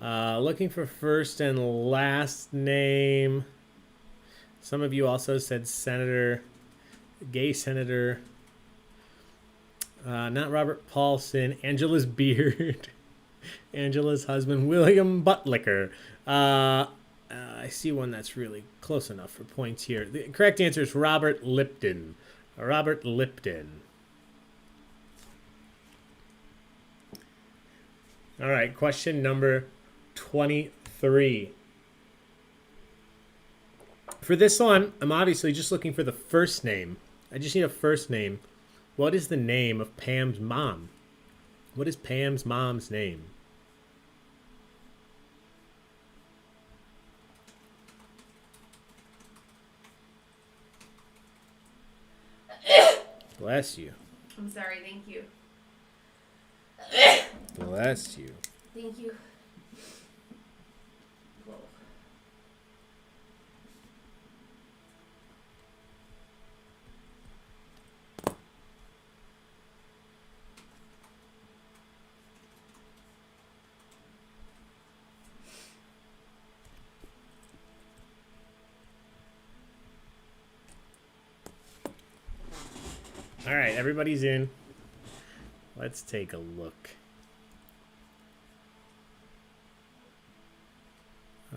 Looking for first and last name. Some of you also said senator, gay senator. Not Robert Paulson. Angela's beard. Angela's husband, William Buttlicker. I see one that's really close enough for points here. The correct answer is Robert Lipton. Robert Lipton. All right, question number 23. For this one, I'm obviously just looking for the first name. I just need a first name. What is the name of Pam's mom? What is Pam's mom's name? Bless you. I'm sorry, thank you. Bless you. Thank you. Whoa. All right, everybody's in. Let's take a look.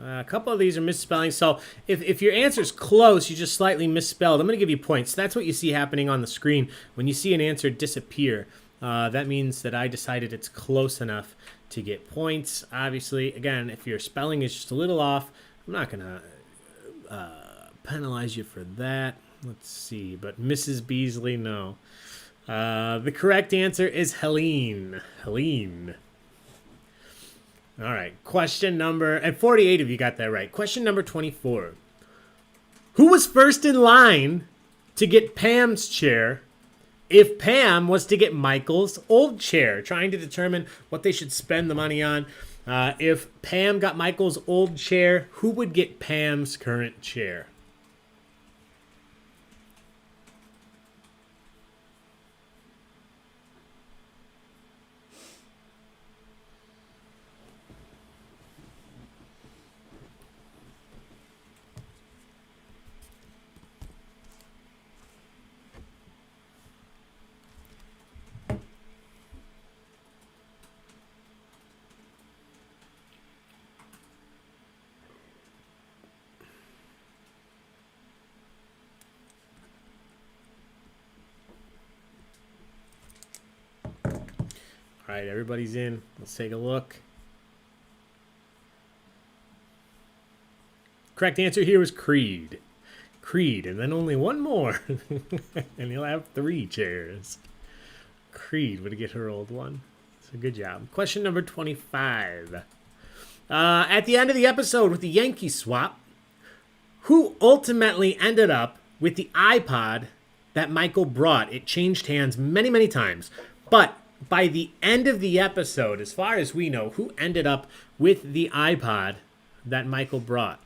A couple of these are misspelling. So if your answer's close, you just slightly misspelled, I'm going to give you points. That's what you see happening on the screen. When you see an answer disappear, that means that I decided it's close enough to get points. Obviously, again, if your spelling is just a little off, I'm not going to penalize you for that. Let's see, but Mrs. Beasley, no. The correct answer is Helene. Helene. All right, question number, and 48 of you got that right. Question number 24. Who was first in line to get Pam's chair if Pam was to get Michael's old chair? Trying to determine what they should spend the money on. If Pam got Michael's old chair, who would get Pam's current chair? All right, everybody's in. Let's take a look. Correct answer here was Creed. Creed, and then only one more. And you'll have 3 chairs. Creed would get her old one. So good job. Question number 25. At the end of the episode with the Yankee swap, who ultimately ended up with the iPod that Michael brought? It changed hands many, many times. But by the end of the episode, as far as we know, who ended up with the iPod that Michael brought?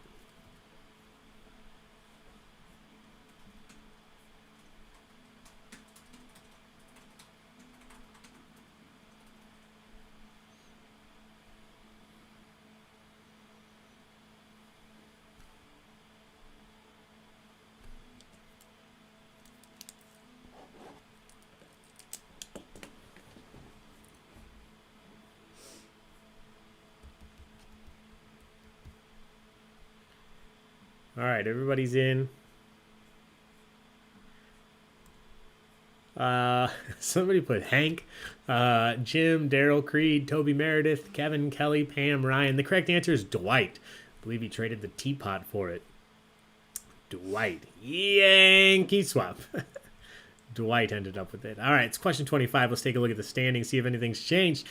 All right, everybody's in. Somebody put Hank, Jim, Daryl, Creed, Toby Meredith, Kevin, Kelly, Pam, Ryan. The correct answer is Dwight. I believe he traded the teapot for it. Dwight. Yankee swap. Dwight ended up with it. All right, it's question 25. Let's take a look at the standings, see if anything's changed.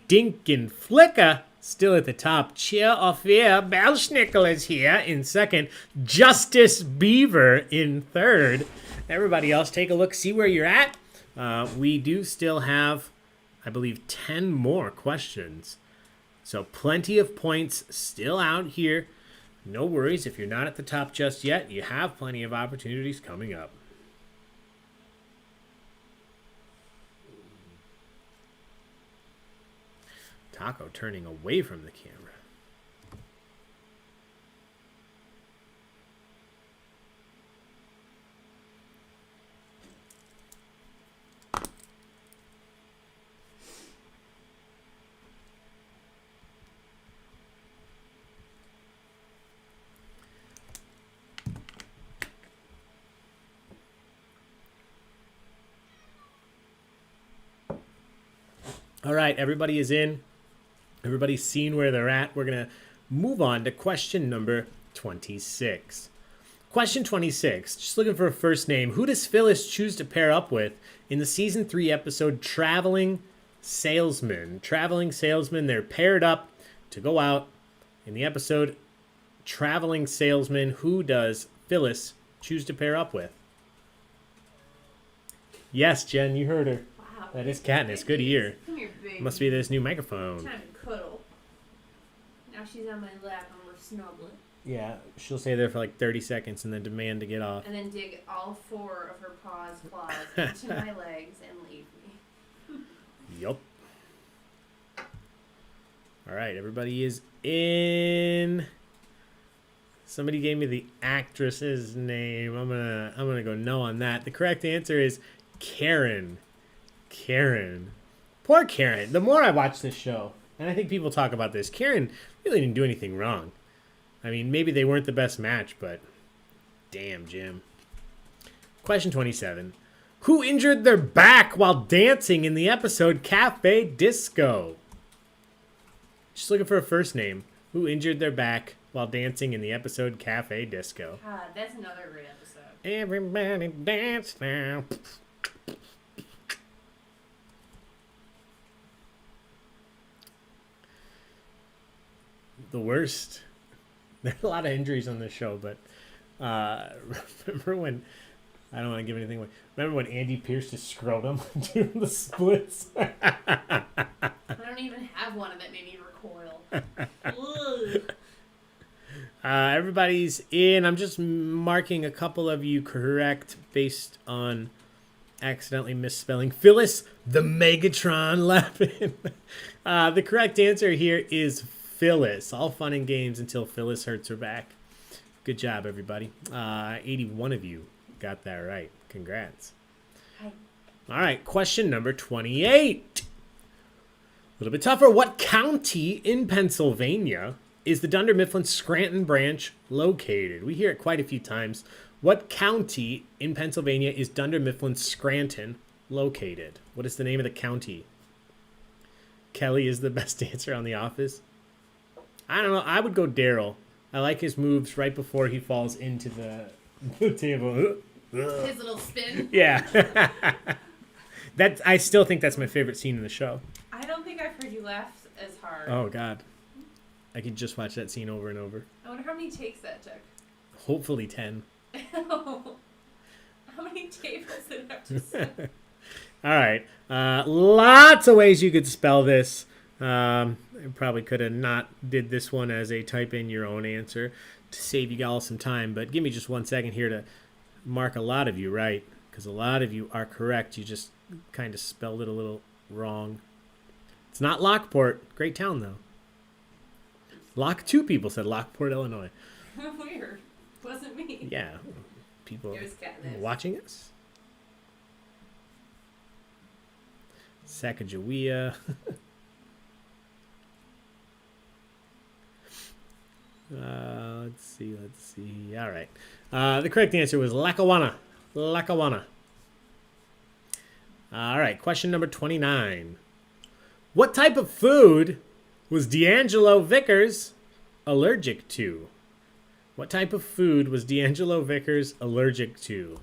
Dink and Flicka still at the top. Cheer or Fear. Belschnickel is here in second. Justice Beaver in third. Everybody else, take a look, see where you're at. We do still have, I believe, 10 more questions. So plenty of points still out here. No worries, if you're not at the top just yet, you have plenty of opportunities coming up. Taco turning away from the camera. All right, everybody is in. Everybody's seen where they're at. We're going to move on to question number 26. Question 26. Just looking for a first name. Who does Phyllis choose to pair up with in the season 3 episode Traveling Salesman? Traveling Salesman. They're paired up to go out in the episode Traveling Salesman. Who does Phyllis choose to pair up with? Yes, Jen, you heard her. Wow. That is Katniss. Good ear. Come here, big. Must be this new microphone. Time to cuddle. Now she's on my lap and we're snuggling. Yeah, she'll stay there for like 30 seconds and then demand to get off. And then dig all 4 of her claws into my legs and leave me. Yup. All right, everybody is in. Somebody gave me the actress's name. I'm gonna go no on that. The correct answer is Karen. Karen. Poor Karen. The more I watch this show, and I think people talk about this, Karen really didn't do anything wrong. I mean, maybe they weren't the best match, but damn, Jim. Question 27. Who injured their back while dancing in the episode Cafe Disco? Just looking for a first name. Who injured their back while dancing in the episode Cafe Disco? God, that's another great episode. Everybody dance now. The worst. There's a lot of injuries on this show, but remember when, I don't want to give anything away. Remember when Andy pierced his scrotum doing the splits? I don't even have one that made me recoil. Ugh. Everybody's in. I'm just marking a couple of you correct based on accidentally misspelling. Phyllis the Megatron Lapin. The correct answer here is Phyllis. All fun and games until Phyllis hurts her back. Good job, everybody. 81 of you got that right. Congrats. Hi. All right, question number 28. A little bit tougher. What county in Pennsylvania is the Dunder Mifflin Scranton branch located? We hear it quite a few times. What county in Pennsylvania is Dunder Mifflin Scranton located? What is the name of the county? Kelly is the best dancer on The Office. I don't know. I would go Daryl. I like his moves right before he falls into the table. His little spin. Yeah. I still think that's my favorite scene in the show. I don't think I've heard you laugh as hard. Oh, God. I could just watch that scene over and over. I wonder how many takes that took. Hopefully 10. How many tables did I have to set? All right. Lots of ways you could spell this. I probably could have not did this one as a type in your own answer to save you all some time, but give me just 1 second here to mark a lot of you right, because a lot of you are correct. You just kind of spelled it a little wrong. It's not Lockport. Great town, though. Two people said Lockport, Illinois. Weird. Wasn't me. Yeah. People It was Katniss. watching us. Sacagawea. Let's see. All right. The correct answer was Lackawanna. Lackawanna. All right. Question number 29. What type of food was D'Angelo Vickers allergic to? What type of food was D'Angelo Vickers allergic to?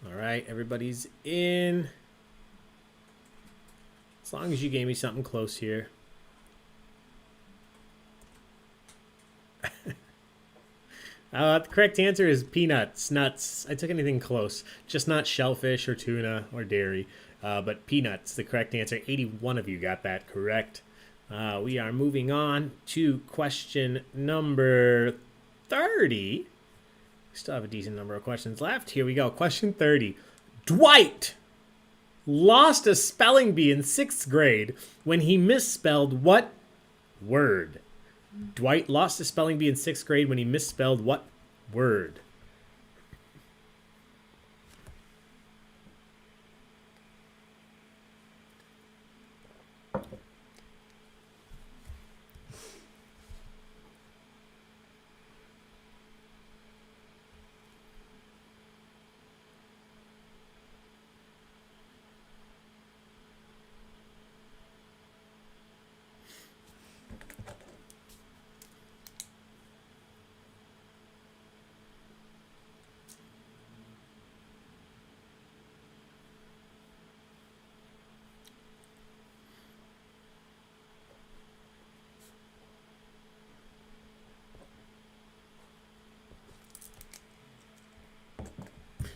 All right, everybody's in. As long as you gave me something close here. The correct answer is peanuts, nuts. I took anything close, just not shellfish or tuna or dairy, but peanuts. The correct answer. 81 of you got that correct. We are moving on to question number 30. We still have a decent number of questions left. Here we go. Question 30. Dwight lost a spelling bee in 6th grade when he misspelled what word? Dwight lost a spelling bee in 6th grade when he misspelled what word?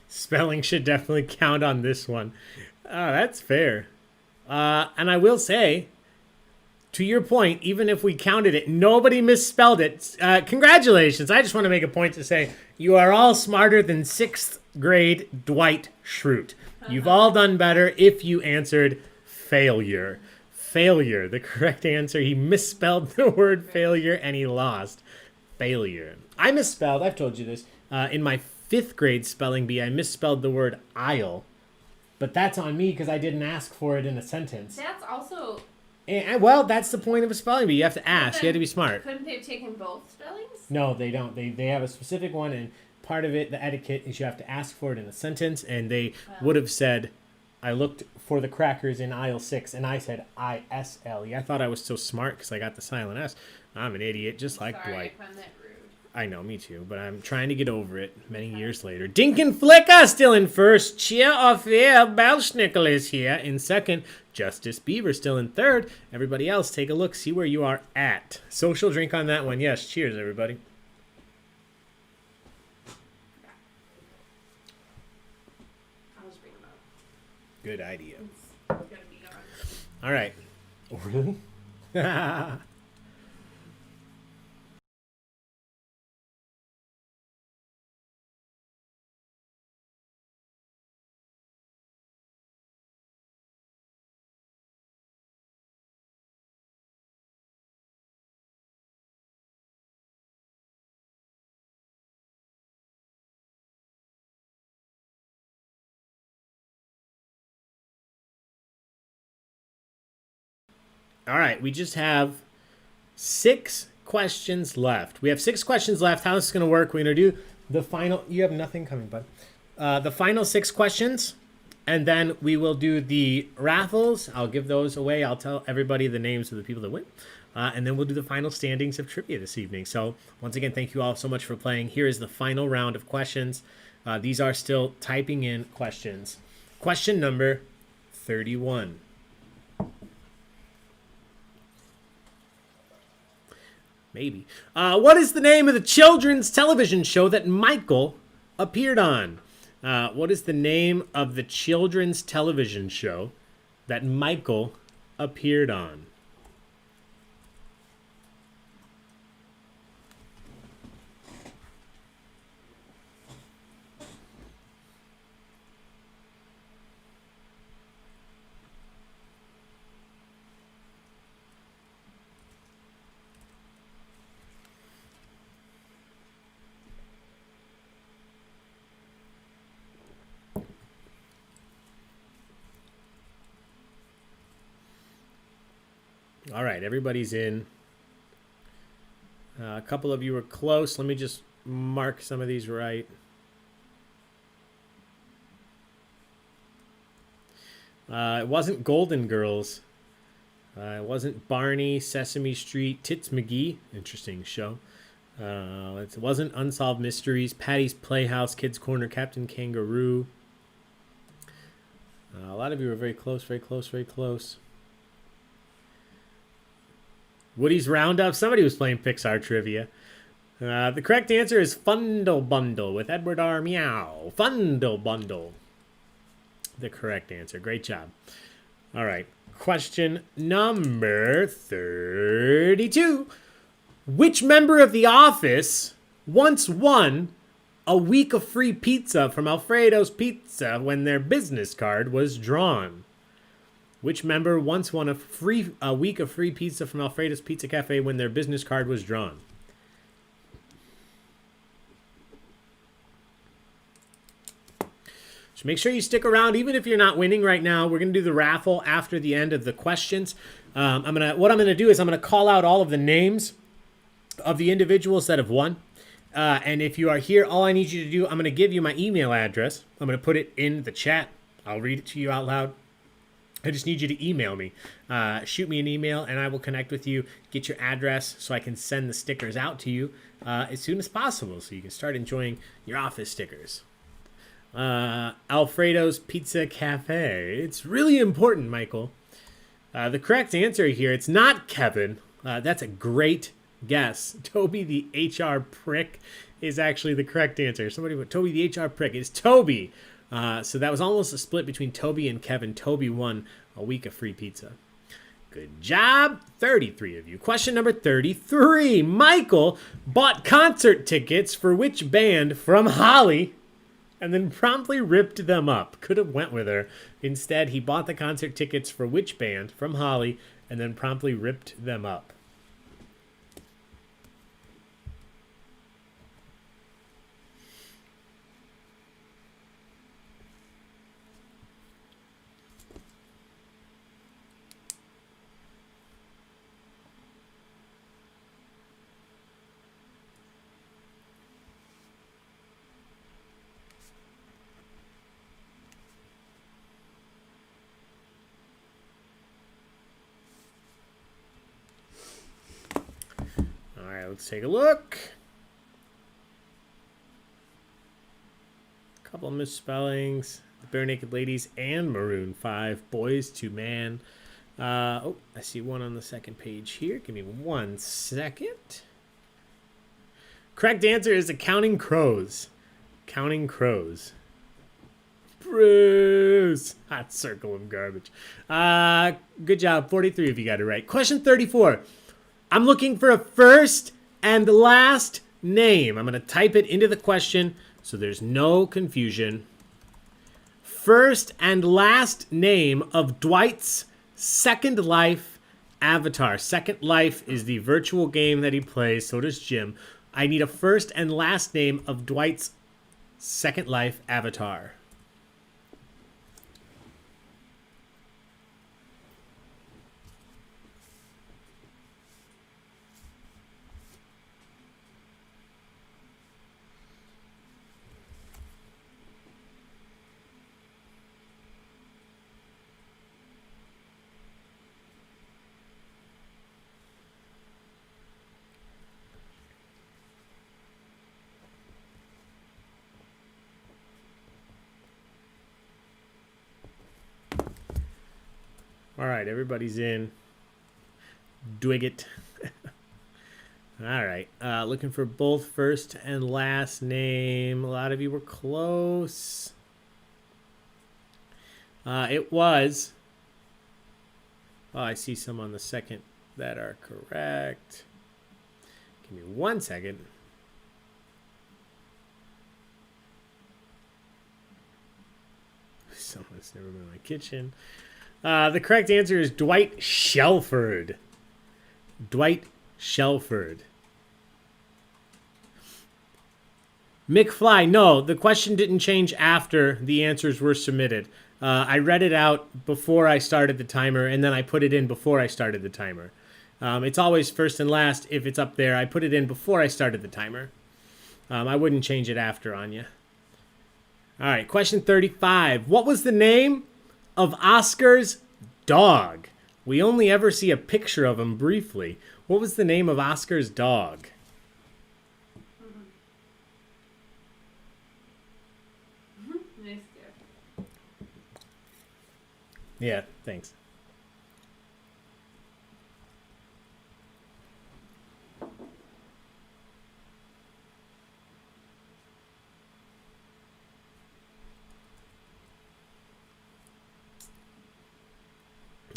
Spelling should definitely count on this one. That's fair. And I will say, to your point, even if we counted it, nobody misspelled it. Congratulations. I just want to make a point to say you are all smarter than 6th grade Dwight Schrute. You've all done better if you answered failure. Failure. The correct answer. He misspelled the word failure and he lost. Failure. I misspelled, I've told you this, in my 5th grade spelling bee, I misspelled the word aisle. But that's on me because I didn't ask for it in a sentence. That's also... Well, that's the point of a spelling bee. You have to ask. You have to be smart. Couldn't they have taken both spellings? No, they don't. They have a specific one, and part of it, the etiquette, is you have to ask for it in a sentence, and they would have said, I looked for the crackers in aisle 6, and I said I-S-L-E. I thought I was so smart because I got the silent S. I'm an idiot, just like Dwight. I found that rude. I know, me too, but I'm trying to get over it many years later. Dink and Flicka still in first. Cheer off here. Belschnickel is here in second. Justice Beaver still in third. Everybody else, take a look. See where you are at. Social drink on that one. Yes, cheers, everybody. I'll just bring them up. Good idea. It's gonna be gone. All right. Oh, really? All right, we just have 6 questions left. We have 6 questions left. How this is going to work, we're going to do the final... You have nothing coming, bud. The final 6 questions, and then we will do the raffles. I'll give those away. I'll tell everybody the names of the people that win. And then we'll do the final standings of trivia this evening. So once again, thank you all so much for playing. Here is the final round of questions. These are still typing in questions. Question number 31. Maybe. What is the name of the children's television show that Michael appeared on? What is the name of the children's television show that Michael appeared on? All right, everybody's in. A couple of you were close. Let me just mark some of these right. It wasn't Golden Girls. It wasn't Barney, Sesame Street, Tits McGee. Interesting show. It wasn't Unsolved Mysteries, Patty's Playhouse, Kids Corner, Captain Kangaroo. A lot of you were very close, very close, very close. Woody's Roundup. Somebody was playing Pixar trivia. The correct answer is Fundle Bundle with Edward R. Meow. Fundle Bundle. The correct answer. Great job. All right. Question number 32. Which member of The Office once won a week of free pizza from Alfredo's Pizza when their business card was drawn? Which member once won a week of free pizza from Alfredo's Pizza Cafe when their business card was drawn? So make sure you stick around, even if you're not winning right now. We're going to do the raffle after the end of the questions. What I'm going to do is I'm going to call out all of the names of the individuals that have won. And if you are here, all I need you to do, I'm going to give you my email address. I'm going to put it in the chat. I'll read it to you out loud. I just need you to email me. Shoot me an email, and I will connect with you, get your address so I can send the stickers out to you as soon as possible so you can start enjoying your office stickers. Alfredo's Pizza Cafe. It's really important, Michael. The correct answer here, it's not Kevin. That's a great guess. Toby the HR prick is actually the correct answer. Somebody put Toby the HR prick. It's Toby. So that was almost a split between Toby and Kevin. Toby won a week of free pizza. Good job. 33 of you. Question number 33. Michael bought concert tickets for which band from Holly and then promptly ripped them up? Could have went with her. Instead, he bought the concert tickets for which band from Holly and then promptly ripped them up? Let's take a look. A couple of misspellings. The Bare Naked Ladies and Maroon 5. Boys to Man. I see one on the second page here. Give me 1 second. Correct answer is the Counting Crows. Counting Crows. Bruce. Hot circle of garbage. Good job. 43 of you got it right. Question 34. I'm looking for a first and last name. I'm going to type it into the question so there's no confusion. First and last name of Dwight's Second Life avatar. Second Life is the virtual game that he plays. So does Jim. I need a first and last name of Dwight's Second Life avatar. All right, everybody's in. Dwig it. All right. Looking for both first and last name. A lot of you were close. It was. Oh, I see some on the second that are correct. Give me 1 second. Someone's never been in my kitchen. The correct answer is Dwight Shelford. Dwight Shelford. McFly, no, the question didn't change after the answers were submitted. I read it out before I started the timer, and then I put it in before I started the timer. It's always first and last if it's up there. I put it in before I started the timer. I wouldn't change it after on you. All right, question 35. What was the name of Oscar's dog? We only ever see a picture of him briefly. What was the name of Oscar's dog? Nice guess. Yeah, thanks.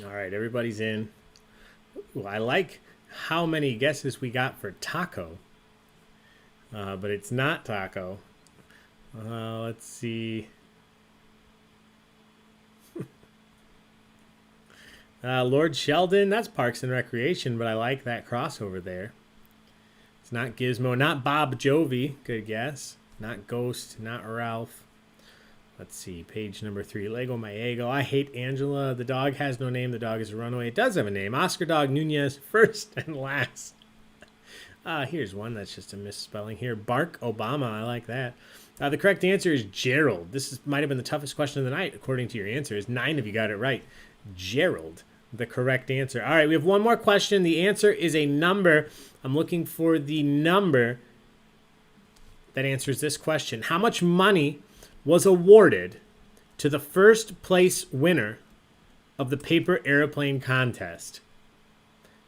All right, everybody's in. Ooh, I like how many guesses we got for taco. But it's not taco. Let's see. Lord Sheldon, that's Parks and Recreation, but I like that crossover there. It's not Gizmo, not Bob Jovi, good guess. Not Ghost, not Ralph. Let's see, page number 3, Lego My Ego. I hate Angela. The dog has no name. The dog is a runaway. It does have a name. Oscar Dog Nunez, first and last. Here's one that's just a misspelling here. Bark Obama. I like that. The correct answer is Gerald. This might have been the toughest question of the night, according to your answers. 9 of you got it right. Gerald, the correct answer. All right, we have one more question. The answer is a number. I'm looking for the number that answers this question. How much money was awarded to the first place winner of the paper airplane contest?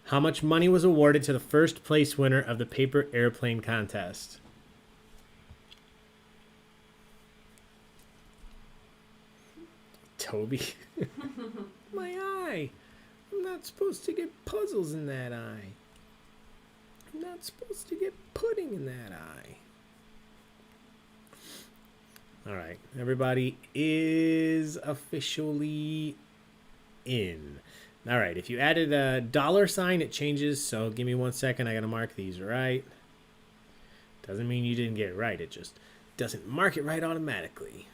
How much money was awarded to the first place winner of the paper airplane contest? Toby. My eye. I'm not supposed to get puzzles in that eye. I'm not supposed to get pudding in that eye. All right, everybody is officially in. All right, if you added a $sign, it changes. So give me 1 second. I got to mark these right. Doesn't mean you didn't get it right. It just doesn't mark it right automatically.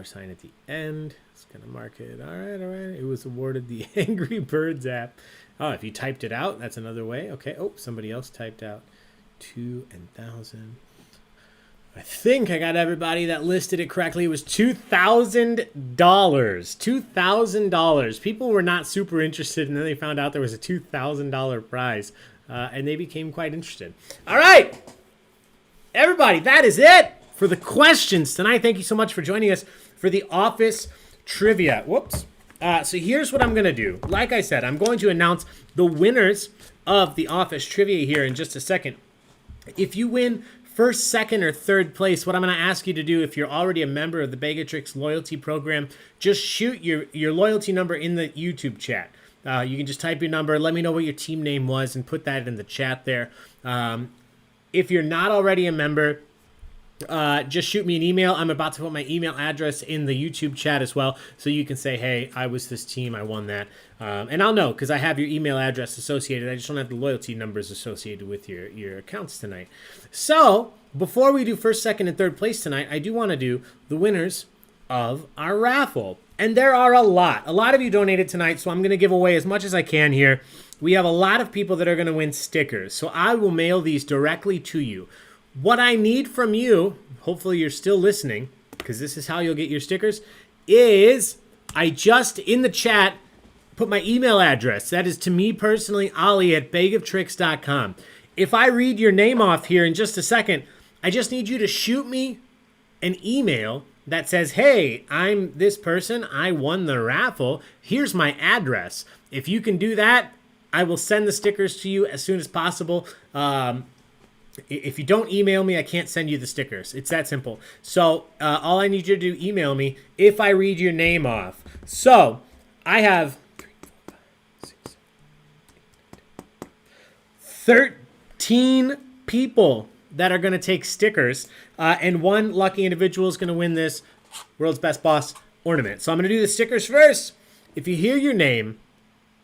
$sign at the end. It's going to mark it. All right, all right. It was awarded the Angry Birds app. Oh, if you typed it out, that's another way. Okay. Oh, somebody else typed out 2 and 1,000. I think I got everybody that listed it correctly. It was $2,000. $2,000. People were not super interested, and then they found out there was a $2,000 prize, and they became quite interested. All right. Everybody, that is it for the questions tonight. Thank you so much for joining us for the Office Trivia. Whoops. So here's what I'm going to do. Like I said, I'm going to announce the winners of the Office Trivia here in just a second. If you win first, second, or third place, what I'm going to ask you to do, if you're already a member of the Baig loyalty program, just shoot your loyalty number in the YouTube chat. You can just type your number, let me know what your team name was, and put that in the chat there. If you're not already a member, just shoot me an email. I'm about to put my email address in the YouTube chat as well, so you can say, hey, I was this team, I won that. And I'll know because I have your email address associated. I just don't have the loyalty numbers associated with your accounts tonight. So before we do first, second, and third place tonight, I do want to do the winners of our raffle. And there are a lot. A lot of you donated tonight, so I'm going to give away as much as I can here. We have a lot of people that are going to win stickers, so I will mail these directly to you. What I need from you, hopefully you're still listening, because this is how you'll get your stickers, is I just, in the chat, put my email address. That is to me personally, Ollie at baigoftricks.com. If I read your name off here in just a second, I just need you to shoot me an email that says, hey, I'm this person. I won the raffle. Here's my address. If you can do that, I will send the stickers to you as soon as possible. If you don't email me, I can't send you the stickers. It's that simple. So all I need you to do, email me if I read your name off. So I have 13 people that are going to take stickers. And one lucky individual is going to win this World's Best Boss ornament. So I'm going to do the stickers first. If you hear your name,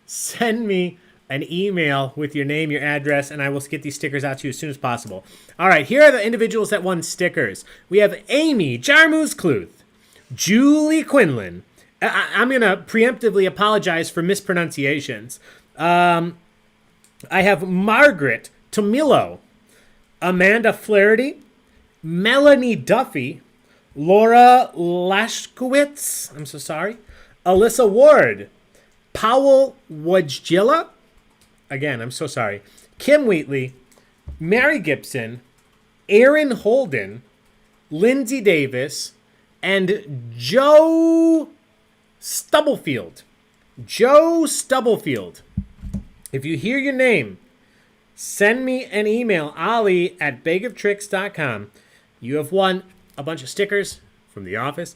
send me an email with your name, your address, and I will get these stickers out to you as soon as possible. All right, here are the individuals that won stickers. We have Amy Jarmuskluth, Julie Quinlan. I'm going to preemptively apologize for mispronunciations. I have Margaret Tomillo, Amanda Flaherty, Melanie Duffy, Laura Lashkowitz, I'm so sorry, Alyssa Ward, Powell Wojcilla, again, I'm so sorry, Kim Wheatley, Mary Gibson, Aaron Holden, Lindsay Davis, and Joe Stubblefield. Joe Stubblefield. If you hear your name, send me an email, ollie@baigoftricks.com. You have won a bunch of stickers from the office.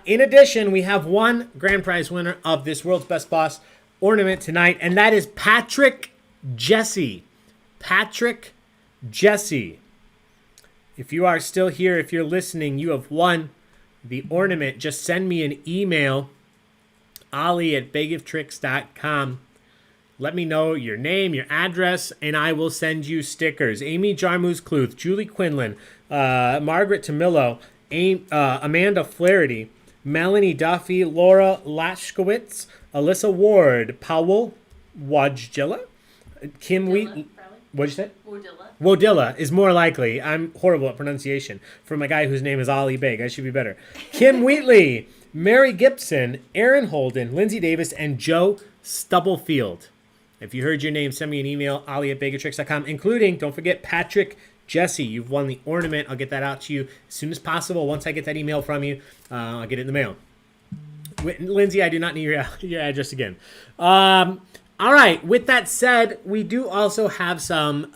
In addition, we have one grand prize winner of this World's Best Boss ornament tonight, and that is Patrick Jesse. Patrick Jesse. If you are still here, if you're listening, you have won the ornament. Just send me an email, ollie@baigoftricks.com. Let me know your name, your address, and I will send you stickers. Amy Jarmuskluth, Julie Quinlan, Margaret Tomillo, Amanda Flaherty, Melanie Duffy, Laura Lashkowitz, Alyssa Ward, Powell Wojcilla, Kim Wheatley. What'd you say? Wodilla is more likely. I'm horrible at pronunciation. From a guy whose name is Ollie Baig. I should be better. Kim Wheatley, Mary Gibson, Aaron Holden, Lindsay Davis, and Joe Stubblefield. If you heard your name, send me an email, ollie@baigoftricks.com, including, don't forget, Patrick Jesse. You've won the ornament. I'll get that out to you as soon as possible. Once I get that email from you, I'll get it in the mail. Lindsay, I do not need your address again. All right. With that said, we do also have some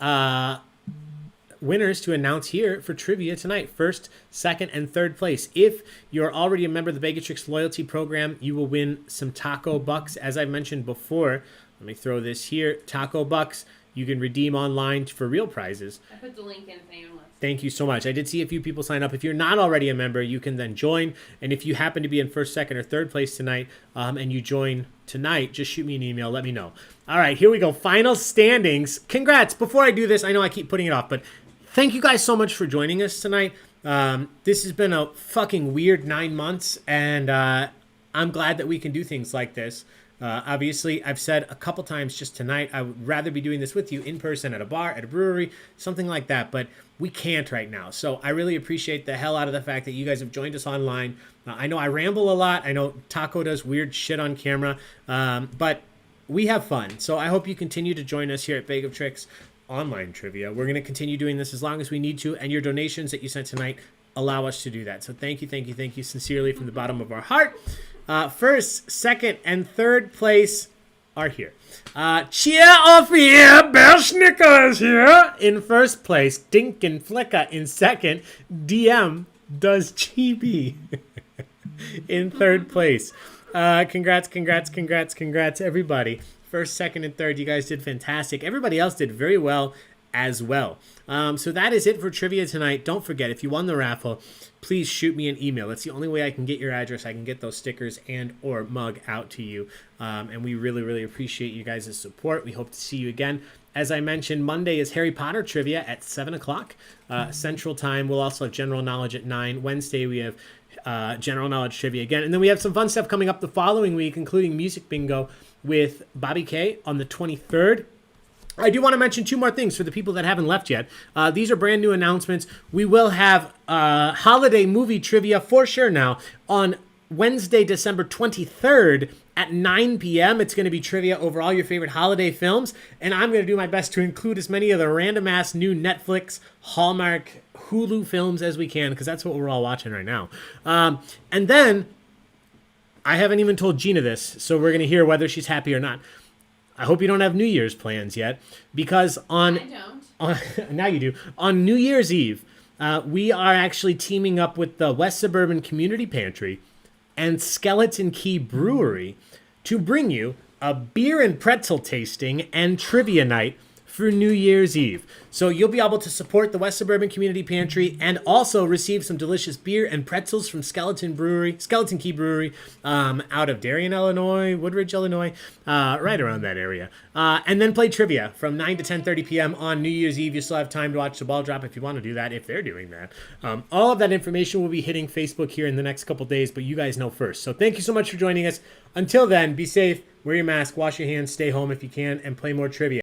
winners to announce here for trivia tonight. First, second, and third place. If you're already a member of the Baigotrix loyalty program, you will win some Taco Bucks. As I mentioned before, let me throw this here. Taco Bucks, you can redeem online for real prizes. I put the link in if anyone wants. Thank you so much. I did see a few people sign up. If you're not already a member, you can then join. And if you happen to be in first, second, or third place tonight, and you join tonight, just shoot me an email. Let me know. All right, here we go. Final standings. Congrats. Before I do this, I know I keep putting it off, but thank you guys so much for joining us tonight. This has been a fucking weird 9 months, and I'm glad that we can do things like this. Obviously, I've said a couple times just tonight, I would rather be doing this with you in person at a bar, at a brewery, something like that, but we can't right now. So I really appreciate the hell out of the fact that you guys have joined us online. I know I ramble a lot. I know Taco does weird shit on camera, but we have fun. So I hope you continue to join us here at Baig of Tricks Online Trivia. We're going to continue doing this as long as we need to, and your donations that you sent tonight allow us to do that. So thank you sincerely from the bottom of our heart. First, second, and third place are here. Cheer off here, Belschnicker is here in first place. Dink and Flicka in second. DM does chibi in third place. Congrats, everybody. First, second, and third, you guys did fantastic. Everybody else did very well as well. So that is it for trivia tonight. Don't forget, if you won the raffle, please shoot me an email. That's the only way I can get your address. I can get those stickers and or mug out to you. And we really, really appreciate you guys' support. We hope to see you again. As I mentioned, Monday is Harry Potter trivia at 7 o'clock Central Time. We'll also have general knowledge at 9. Wednesday, we have general knowledge trivia again. And then we have some fun stuff coming up the following week, including music bingo with Bobby K on the 23rd. I do want to mention two more things for the people that haven't left yet. These are brand new announcements. We will have holiday movie trivia for sure now on Wednesday, December 23rd At 9 p.m., it's going to be trivia over all your favorite holiday films, and I'm going to do my best to include as many of the random-ass new Netflix, Hallmark, Hulu films as we can, because that's what we're all watching right now. And then, I haven't even told Gina this, so we're going to hear whether she's happy or not. I hope you don't have New Year's plans yet, because I don't. now you do. On New Year's Eve, we are actually teaming up with the West Suburban Community Pantry and Skeleton Key Brewery to bring you a beer and pretzel tasting and trivia night for New Year's Eve. So you'll be able to support the West Suburban Community Pantry and also receive some delicious beer and pretzels from Skeleton Key Brewery, out of Darien, Illinois, Woodridge, Illinois, right around that area. And then play trivia from 9 to 10:30 p.m. on New Year's Eve. You still have time to watch the ball drop if you want to do that, if they're doing that. All of that information will be hitting Facebook here in the next couple days, but you guys know first. So thank you so much for joining us. Until then, be safe, wear your mask, wash your hands, stay home if you can, and play more trivia.